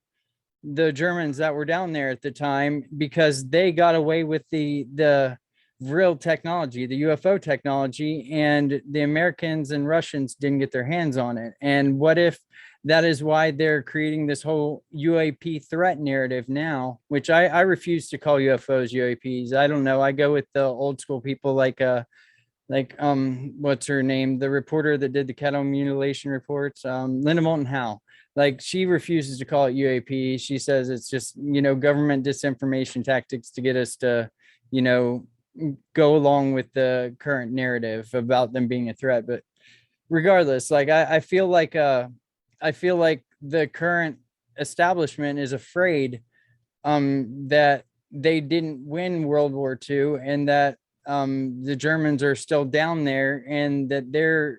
S1: Germans that were down there at the time, because they got away with the real technology, the UFO technology, and the Americans and Russians didn't get their hands on it? And what if that is why they're creating this whole UAP threat narrative now, which I refuse to call UFOs UAPs. I don't know. I go with the old school people like what's her name? The reporter that did the cattle mutilation reports, Linda Moulton Howe. Like, she refuses to call it UAP. She says it's just, government disinformation tactics to get us to, go along with the current narrative about them being a threat. But regardless, like I feel like the current establishment is afraid that they didn't win World War II, and that the Germans are still down there, and that they're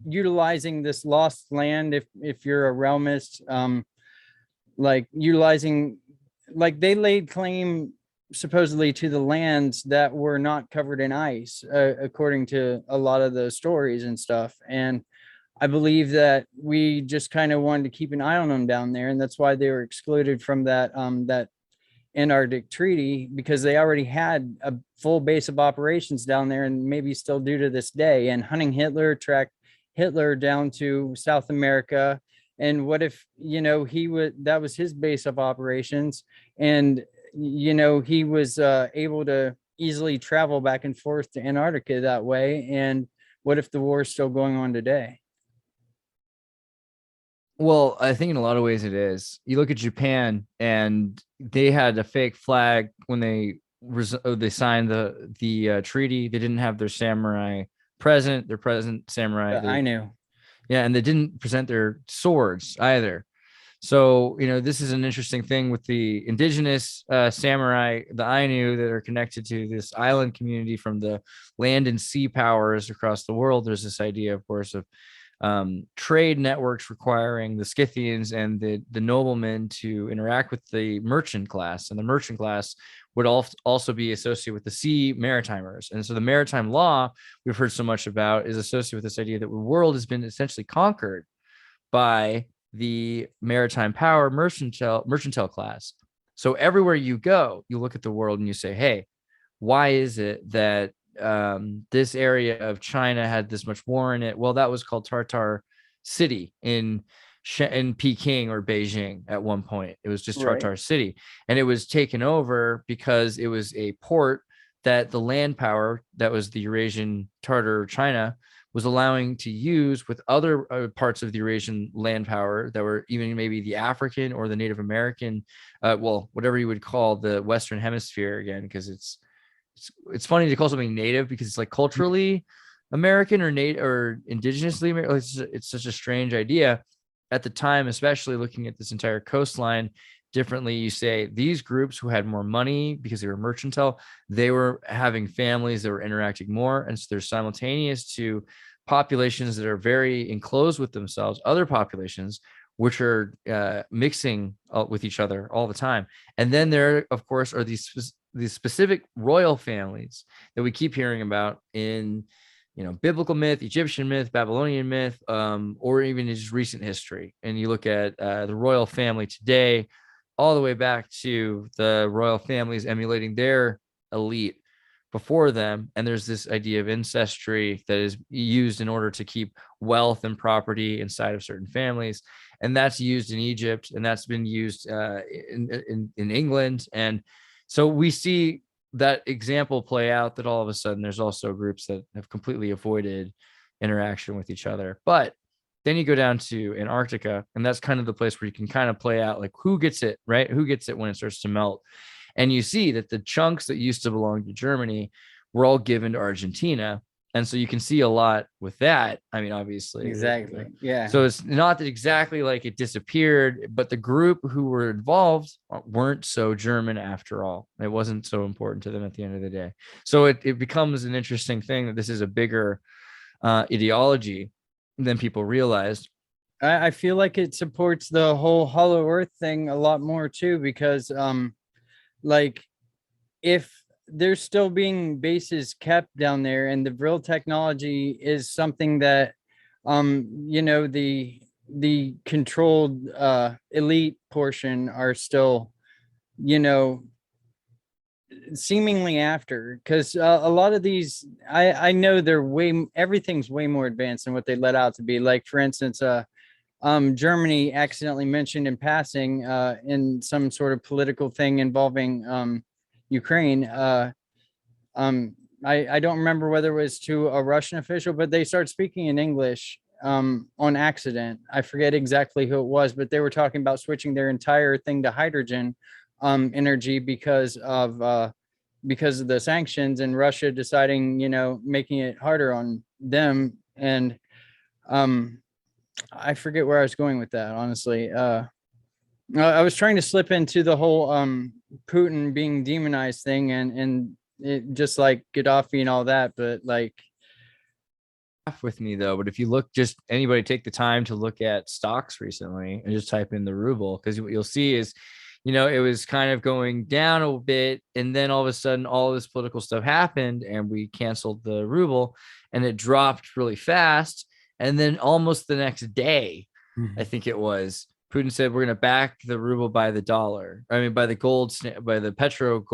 S1: utilizing this lost land. If you're a realmist, like utilizing, like they laid claim supposedly to the lands that were not covered in ice, according to a lot of the stories and stuff. And I believe that we just kind of wanted to keep an eye on them down there, and that's why they were excluded from that Antarctic Treaty, because they already had a full base of operations down there, and maybe still do to this day. And hunting Hitler tracked Hitler down to South America. And what if, he would, that was his base of operations, and he was able to easily travel back and forth to Antarctica that way. And what if the war is still going on today?
S2: Well, I think in a lot of ways it is. You look at Japan, and they had a fake flag when they signed the treaty. They didn't have their samurai present. Their present samurai,
S1: I knew.
S2: yeah, and they didn't present their swords either. So, this is an interesting thing with the indigenous samurai, the Ainu, that are connected to this island community from the land and sea powers across the world. There's this idea, of course, of trade networks requiring the Scythians and the noblemen to interact with the merchant class, and the merchant class would also be associated with the sea maritimers. And so the maritime law we've heard so much about is associated with this idea that the world has been essentially conquered by the maritime power mercantile class. So everywhere you go, you look at the world and you say, hey, why is it that this area of China had this much war in it? Well, that was called Tartar City in Peking or Beijing at one point. It was just Tartar City, and it was taken over because it was a port that the land power, that was the Eurasian Tartar China, was allowing to use with other parts of the Eurasian land power that were even maybe the African or the Native American, whatever you would call the Western Hemisphere again, because it's funny to call something native because it's like culturally American or native or indigenously American. It's such a strange idea at the time, especially looking at this entire coastline differently. You say these groups who had more money because they were mercantile, they were having families that were interacting more. And so they're simultaneous to populations that are very enclosed with themselves, other populations, which are mixing with each other all the time. And then there, of course, are these specific royal families that we keep hearing about in biblical myth, Egyptian myth, Babylonian myth, or even just recent history. And you look at the royal family today, all the way back to the royal families emulating their elite before them. And there's this idea of ancestry that is used in order to keep wealth and property inside of certain families. And that's used in Egypt, and that's been used in England. And so we see that example play out, that all of a sudden there's also groups that have completely avoided interaction with each other. But then you go down to Antarctica, and that's kind of the place where you can kind of play out like who gets it, right? Who gets it when it starts to melt? And you see that the chunks that used to belong to Germany were all given to Argentina. And so you can see a lot with that. I mean, obviously.
S1: Exactly. Yeah.
S2: So it's not exactly like it disappeared, but the group who were involved weren't so German after all. It wasn't so important to them at the end of the day. So it becomes an interesting thing that this is a bigger ideology than people realized.
S1: I feel like it supports the whole Hollow Earth thing a lot more too, because like if there's still being bases kept down there, and the real technology is something that the controlled elite portion are still you know seemingly after, because a lot of these, I know they're everything's way more advanced than what they let out to be. Like for instance, Germany accidentally mentioned in passing in some sort of political thing involving Ukraine. I don't remember whether it was to a Russian official, but they started speaking in English on accident. I forget exactly who it was, but they were talking about switching their entire thing to hydrogen energy because of the sanctions, and Russia deciding, making it harder on them. And I forget where I was going with that, honestly. I was trying to slip into the whole Putin being demonized thing, and it just like Gaddafi and all that, but like
S2: With me though, but if you look, just anybody take the time to look at stocks recently and just type in the ruble, because what you'll see is it was kind of going down a bit. And then all of a sudden, all this political stuff happened and we canceled the ruble and it dropped really fast. And then almost the next day, I think it was, Putin said, we're going to back the ruble by the dollar. I mean, by the gold, by the petro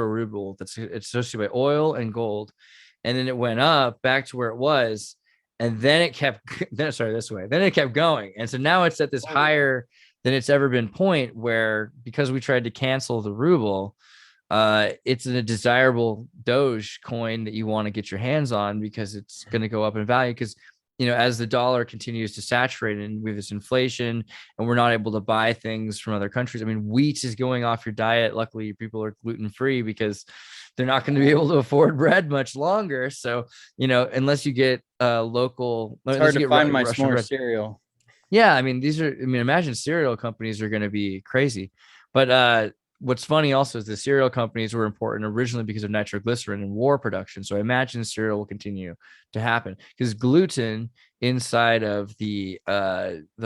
S2: ruble that's associated by oil and gold. And then it went up back to where it was. And then it kept, then it started this way. Then it kept going. And so now it's at this higher than it's ever been point where, because we tried to cancel the ruble, it's a desirable Doge coin that you want to get your hands on because it's going to go up in value. Because as the dollar continues to saturate and with this inflation and we're not able to buy things from other countries. I mean, wheat is going off your diet. Luckily, people are gluten-free because they're not going to be able to afford bread much longer. So, unless you get local,
S1: it's hard to find my
S2: Russian
S1: s'more
S2: bread.
S1: cereal.
S2: Yeah, I mean, imagine cereal companies are going to be crazy. But what's funny also is the cereal companies were important originally because of nitroglycerin and war production. So I imagine cereal will continue to happen because gluten inside of the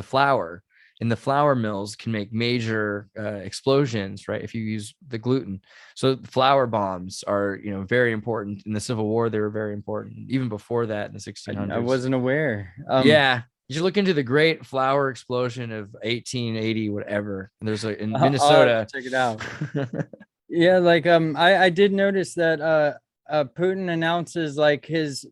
S2: flour in the flour mills can make major explosions, right? If you use the gluten. So flour bombs are, very important in the Civil War. They were very important even before that in the 1600s.
S1: I wasn't aware.
S2: Yeah. You should look into the Great Flour Explosion of 1880, whatever. And there's in Minnesota.
S1: Check it out. Yeah, like I did notice that Putin announces like his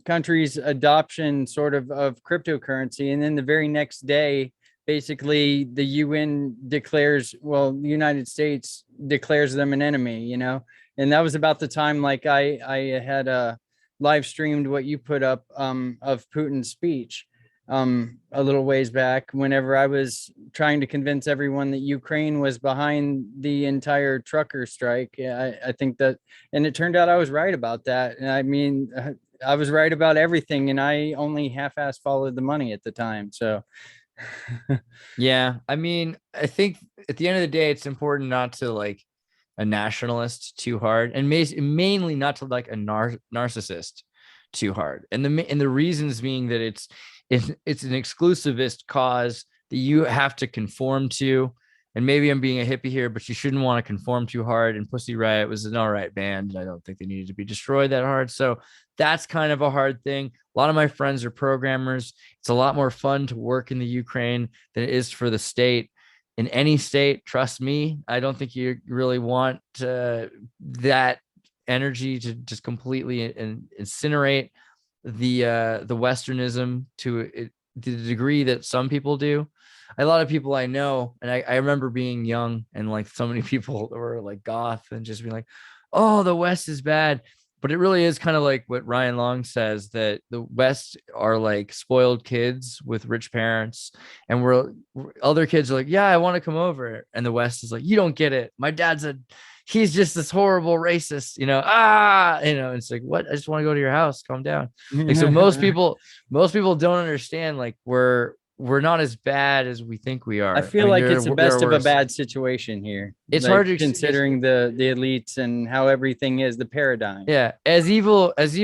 S1: country's adoption sort of cryptocurrency, and then the very next day, basically the UN declares, well, the United States declares them an enemy, and that was about the time like I had live streamed what you put up of Putin's speech a little ways back whenever I was trying to convince everyone that Ukraine was behind the entire trucker strike. I think that, and it turned out I was right about that. And I mean, I was right about everything, and I only half-ass followed the money at the time. So
S2: yeah, I mean, I think at the end of the day, it's important not to like a nationalist too hard, and mainly not to like a narcissist too hard. And the reasons being that it's an exclusivist cause that you have to conform to. And maybe I'm being a hippie here, but you shouldn't want to conform too hard. And Pussy Riot was an all right band. And I don't think they needed to be destroyed that hard. So that's kind of a hard thing. A lot of my friends are programmers. It's a lot more fun to work in the Ukraine than it is for the state. In any state, trust me, I don't think you really want that energy to just completely incinerate the Westernism to the degree that some people do. A lot of people I know, and I remember being young and like so many people were like goth and just being like, oh, the West is bad. But it really is kind of like what Ryan Long says, that the West are like spoiled kids with rich parents. And other kids are like, yeah, I want to come over. And the West is like, you don't get it. My dad's he's just this horrible racist, it's like, what? I just want to go to your house. Calm down. Like, so most people don't understand, like, we're not as bad as we think we are.
S1: I feel like it's the best of a bad situation here.
S2: It's
S1: like,
S2: hard to
S1: considering the elites and how everything is, the paradigm.
S2: Yeah, as evil as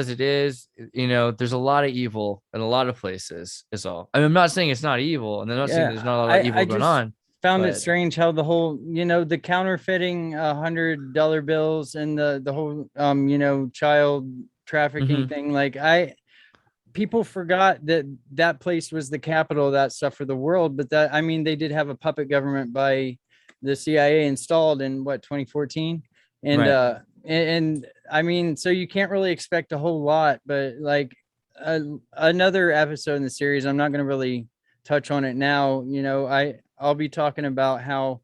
S2: it is, there's a lot of evil in a lot of places. Is all. I mean, I'm not saying it's not evil, and I'm not saying there's not a lot of evil going on.
S1: Found it strange how the whole, the counterfeiting $100 bills and the whole child trafficking thing. Like people forgot that place was the capital of that stuff for the world. But they did have a puppet government by the CIA installed in 2014. And,
S2: right.
S1: And I mean, so you can't really expect a whole lot, but like another episode in the series, I'm not going to really touch on it now. I'll be talking about how,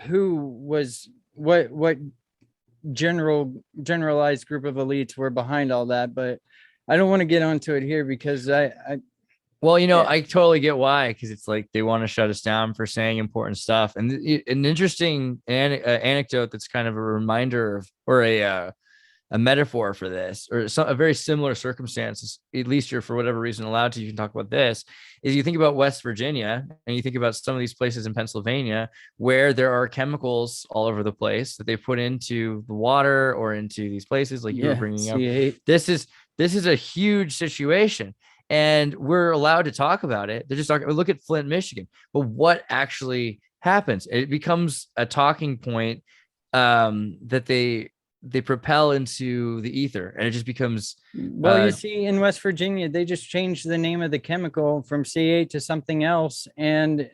S1: who was what generalized group of elites were behind all that, but I don't want to get onto it here because I
S2: totally get why, because it's like they want to shut us down for saying important stuff. And an interesting anecdote that's kind of a reminder of, or a metaphor for this, or a very similar circumstances, at least you're for whatever reason allowed to, you can talk about this, is you think about West Virginia and you think about some of these places in Pennsylvania where there are chemicals all over the place that they put into the water or into these places like you were bringing up. This is a huge situation. And we're allowed to talk about it. They're just talking. Look at Flint, Michigan. But what actually happens. It becomes a talking point that they propel into the ether, and it just becomes
S1: Well, you see, in West Virginia, they just changed the name of the chemical from C8 to something else and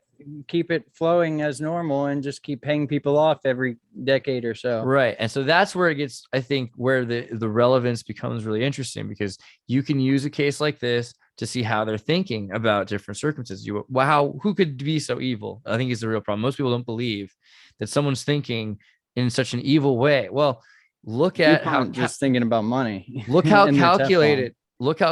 S1: keep it flowing as normal and just keep paying people off every decade or so.
S2: right. And so that's where it gets, I think, where the relevance becomes really interesting, because you can use a case like this to see how they're thinking about different circumstances. Wow, who could be so evil? I think is the real problem. Most people don't believe that someone's thinking in such an evil way. Well, look at how
S1: just thinking about money.
S2: look how
S1: and their Teflon.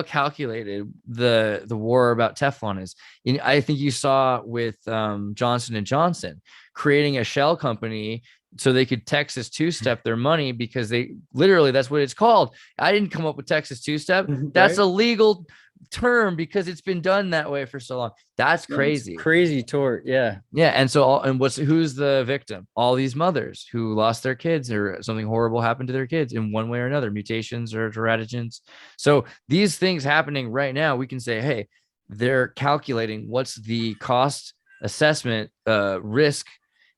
S2: calculated the war about Teflon is. I think you saw with Johnson and Johnson creating a shell company so they could Texas two-step their money, because they literally, that's what it's called. I didn't come up with Texas two-step. That's a legal term because it's been done that way for so long. That's crazy.
S1: Crazy tort. Yeah.
S2: Yeah. And so, who's the victim? All these mothers who lost their kids, or something horrible happened to their kids in one way or another, mutations or teratogens. So these things happening right now, we can say, hey, they're calculating what's the cost assessment risk.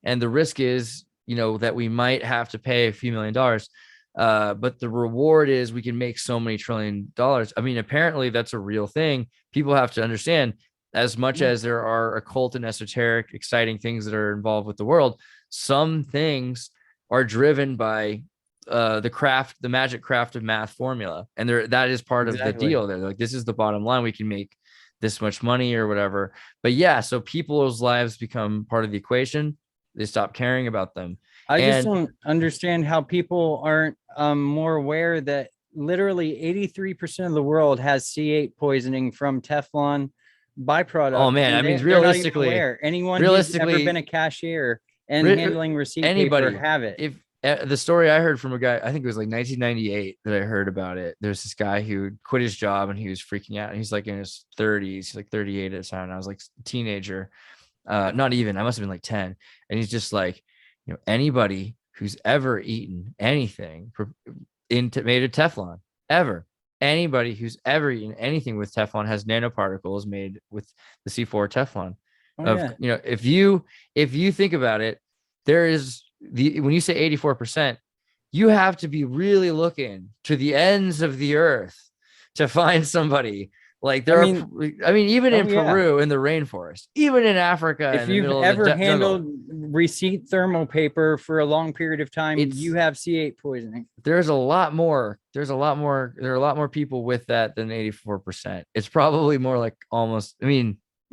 S2: And the risk is, that we might have to pay a few $1 million. But the reward is we can make so many $1 trillion. I mean, apparently that's a real thing. People have to understand, as much as there are occult and esoteric, exciting things that are involved with the world, some things are driven by the magic craft of math formula. And that is part of the deal. They're like, this is the bottom line. We can make this much money or whatever. But yeah, so people's lives become part of the equation. They stop caring about them.
S1: Just don't understand how people aren't more aware that literally 83% of the world has C8 poisoning from Teflon byproduct.
S2: Oh man, I mean, realistically,
S1: anyone who's ever been a cashier and handling receipt paper have it.
S2: If the story I heard from a guy, I think it was like 1998 that I heard about it. There's this guy who quit his job and he was freaking out. And he's like in his 30s, he's like 38 at the time. And I was like a teenager. Not even, I must have been like 10. And he's just like, anybody who's ever eaten anything made of Teflon, ever, anybody who's ever eaten anything with Teflon has nanoparticles made with the C4 Teflon. If you think about it, there is when you say 84%, you have to be really looking to the ends of the earth to find somebody. Like even in Peru, in the rainforest, even in Africa,
S1: if you've ever handled receipt thermal paper for a long period of time, you have C8 poisoning.
S2: There are a lot more people with that than 84%. It's probably more like almost,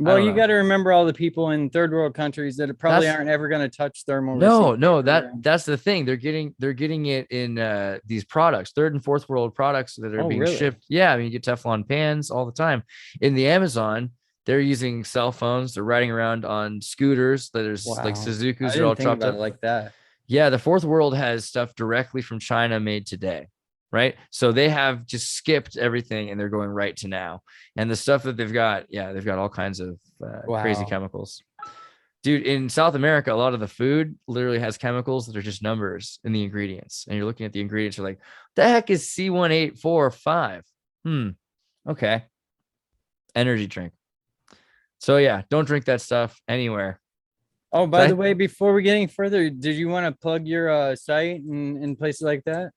S1: well, you got to remember all the people in third world countries that probably aren't ever going to touch thermal.
S2: No, that's the thing. They're getting it in these products, third and fourth world products that are being shipped. Yeah, you get Teflon pans all the time. In the Amazon, they're using cell phones. They're riding around on scooters. There's like Suzuki's that are all chopped up
S1: like that.
S2: Yeah, the fourth world has stuff directly from China made today. Right. So they have just skipped everything and they're going right to now. And the stuff that they've got all kinds of crazy chemicals. Dude, in South America, a lot of the food literally has chemicals that are just numbers in the ingredients. And you're looking at the ingredients, you're like, the heck is C1845? Okay. Energy drink. So yeah, don't drink that stuff anywhere.
S1: Oh, by the way, before we get any further, did you want to plug your site and places like that?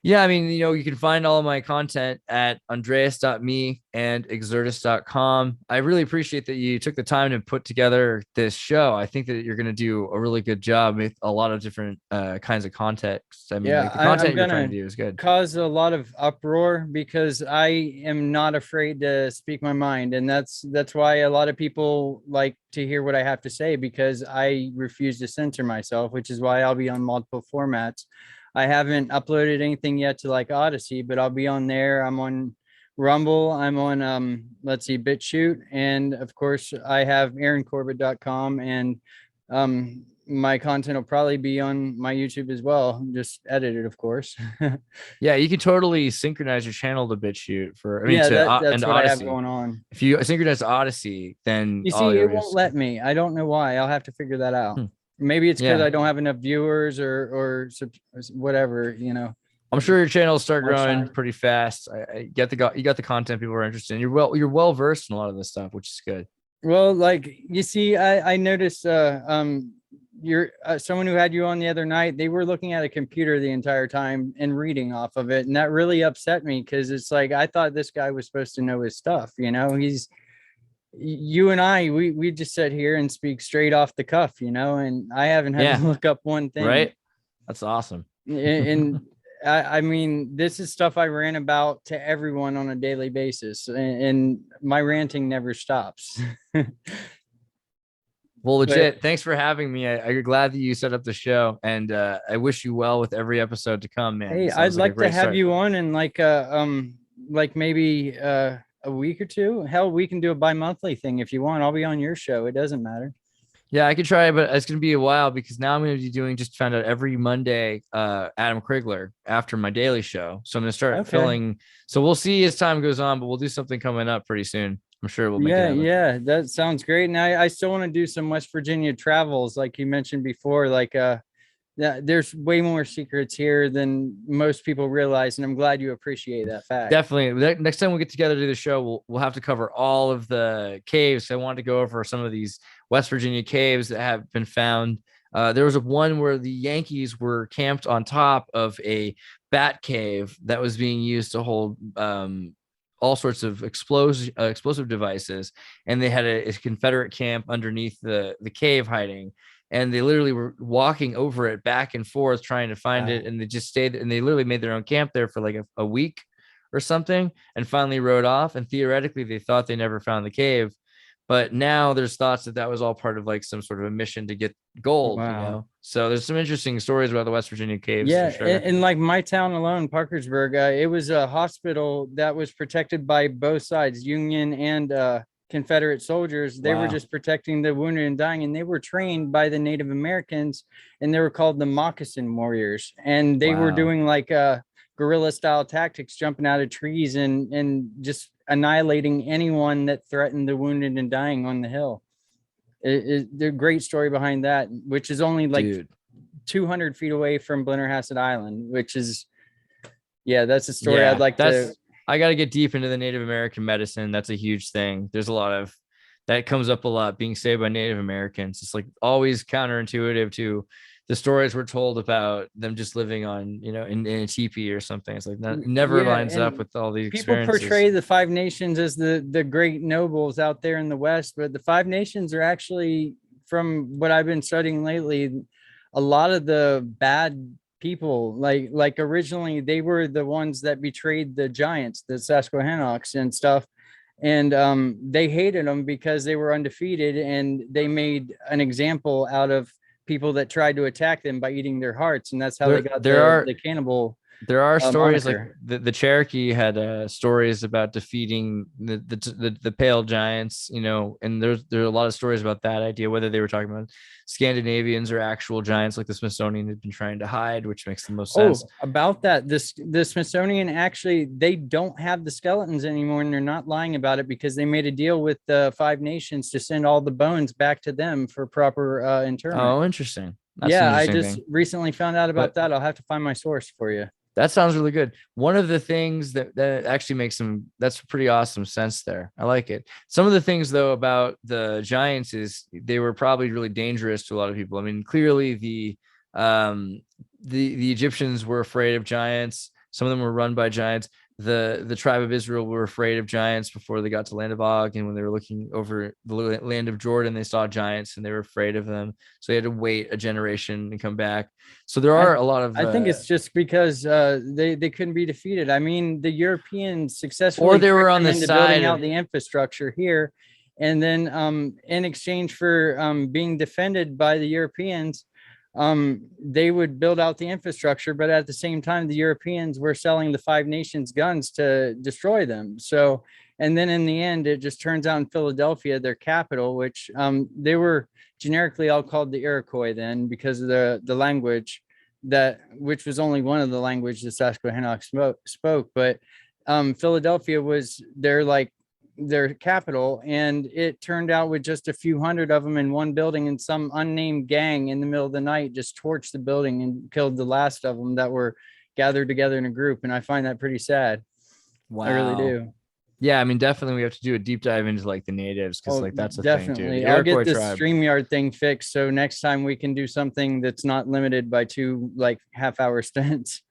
S2: Yeah, you can find all of my content at andreas.me and xirtus.com. I really appreciate that you took the time to put together this show. I think that you're going to do a really good job with a lot of different kinds of contexts. The content you're trying to do is good.
S1: Cause a lot of uproar because I am not afraid to speak my mind. And that's why a lot of people like to hear what I have to say, because I refuse to censor myself, which is why I'll be on multiple formats. I haven't uploaded anything yet to like Odyssey, but I'll be on there. I'm on Rumble. I'm on, BitChute. And of course I have aaroncorbitt.com and, my content will probably be on my YouTube as well. Just edited, of course.
S2: Yeah, you can totally synchronize your channel to BitChute
S1: that's what I have going on.
S2: If you synchronize Odyssey, then
S1: you see, it won't let me. I don't know why. I'll have to figure that out. Maybe it's because I don't have enough viewers or whatever,
S2: I'm sure your channel will start growing pretty fast. You got the content people are interested in. You're well versed in a lot of this stuff, which is good.
S1: Well, like you see, I noticed you're someone who had you on the other night, they were looking at a computer the entire time and reading off of it, and that really upset me because it's like I thought this guy was supposed to know his stuff. He's you and I, we just sit here and speak straight off the cuff, and I haven't had to look up one thing.
S2: Right. That's awesome.
S1: And I mean, this is stuff I rant about to everyone on a daily basis, and my ranting never stops.
S2: Well, legit. Thanks for having me. I'm glad that you set up the show, and I wish you well with every episode to come, man.
S1: Hey, I'd like to have you on in like maybe a week or two. Hell, we can do a bi-monthly thing if you want. I'll be on your show. It doesn't matter.
S2: Yeah, I could try, but it's going to be a while because now I'm going to be doing, just found out, every Monday, Adam Krigler after my daily show. So I'm going to start filling. So we'll see as time goes on, but we'll do something coming up pretty soon. I'm sure we'll make it happen.
S1: Yeah, that sounds great. And I still want to do some West Virginia travels, like you mentioned before. Like, there's way more secrets here than most people realize, and I'm glad you appreciate that fact.
S2: Definitely. Next time we get together to do the show, we'll have to cover all of the caves. I wanted to go over some of these West Virginia caves that have been found. There was one where the Yankees were camped on top of a bat cave that was being used to hold all sorts of explosive devices, and they had a Confederate camp underneath the cave hiding. And they literally were walking over it back and forth trying to find it. And they just stayed, and they literally made their own camp there for like a week or something, and finally rode off. And theoretically, they thought they never found the cave. But now there's thoughts that was all part of like some sort of a mission to get gold, So there's some interesting stories about the West Virginia caves.
S1: Yeah.
S2: For sure.
S1: In like my town alone, Parkersburg, it was a hospital that was protected by both sides, Union and Confederate soldiers. They were just protecting the wounded and dying, and they were trained by the Native Americans, and they were called the Moccasin Warriors. And they were doing like guerrilla style tactics, jumping out of trees and just annihilating anyone that threatened the wounded and dying on the hill. There's a great story behind that, which is only like 200 feet away from Blennerhassett Island, which is, that's a story I'd like to.
S2: I got to get deep into the Native American medicine. That's a huge thing. There's a lot of that comes up a lot, being saved by Native Americans. It's like always counterintuitive to the stories we're told about them just living on, in a teepee or something. It's like that never lines up with all these experiences.
S1: People portray the Five Nations as the great nobles out there in the West, but the Five Nations are actually, from what I've been studying lately, a lot of the bad people. Like originally they were the ones that betrayed the giants, the Susquehannocks and stuff. And they hated them because they were undefeated, and they made an example out of people that tried to attack them by eating their hearts, and that's how they got the cannibal.
S2: There are stories moniker. Like the Cherokee had stories about defeating the pale giants, and there are a lot of stories about that idea, whether they were talking about Scandinavians or actual giants like the Smithsonian had been trying to hide, which makes the most sense.
S1: About that, the Smithsonian, actually, they don't have the skeletons anymore, and they're not lying about it because they made a deal with the Five Nations to send all the bones back to them for proper interment.
S2: Oh, interesting.
S1: That's I just recently found out about that. I'll have to find my source for you.
S2: That sounds really good. One of the things that actually makes that's pretty awesome sense there. I like it. Some of the things though about the giants is they were probably really dangerous to a lot of people. I mean, clearly the Egyptians were afraid of giants. Some of them were run by giants. The tribe of Israel were afraid of giants before they got to land of Og, and when they were looking over the land of Jordan, they saw giants and they were afraid of them. So they had to wait a generation and come back. So there are a lot of.
S1: I think it's just because they couldn't be defeated. I mean, the Europeans successfully,
S2: or they were on the side
S1: building out the infrastructure here, and then in exchange for being defended by the Europeans, they would build out the infrastructure, but at the same time, the Europeans were selling the Five Nations guns to destroy them. So, and then in the end, it just turns out in Philadelphia, their capital, which they were generically all called the Iroquois then because of the language which was only one of the languages the Susquehannock spoke. But Philadelphia was their capital, and it turned out with just a few hundred of them in one building, and some unnamed gang in the middle of the night just torched the building and killed the last of them that were gathered together in a group. And I find that pretty sad.
S2: Wow.
S1: I really do.
S2: Yeah, I mean, definitely we have to do a deep dive into like the natives because
S1: Oh,
S2: like that's a thing too.
S1: definitely.
S2: The
S1: I'll get
S2: Iroquois
S1: this
S2: tribe.
S1: StreamYard thing fixed. So next time we can do something that's not limited by 2 like half-hour stints.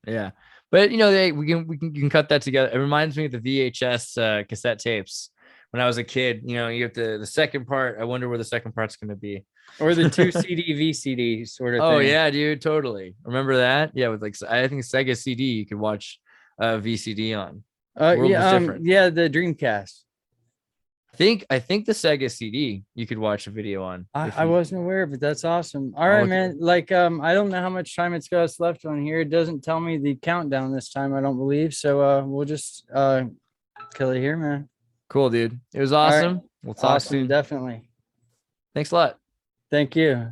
S2: Yeah. But we can cut that together. It reminds me of the VHS cassette tapes. When I was a kid, you have the second part. I wonder where the second part's gonna be.
S1: Or the 2 CD VCD sort of
S2: Oh
S1: thing.
S2: yeah, dude, totally. Remember that? Yeah, with like I think Sega CD you could watch VCD on. World was different.
S1: Yeah, the Dreamcast.
S2: I think the Sega CD you could watch a video on if
S1: I
S2: you
S1: wasn't aware, but that's awesome. All
S2: I'll
S1: right,
S2: look
S1: man. Like, I don't know how much time it's got us left on here. It doesn't tell me the countdown this time, I don't believe. So we'll just kill it here, man.
S2: cool, dude. It was
S1: All right.
S2: awesome. We'll talk
S1: Awesome,
S2: soon.
S1: definitely.
S2: Thanks a lot.
S1: Thank you.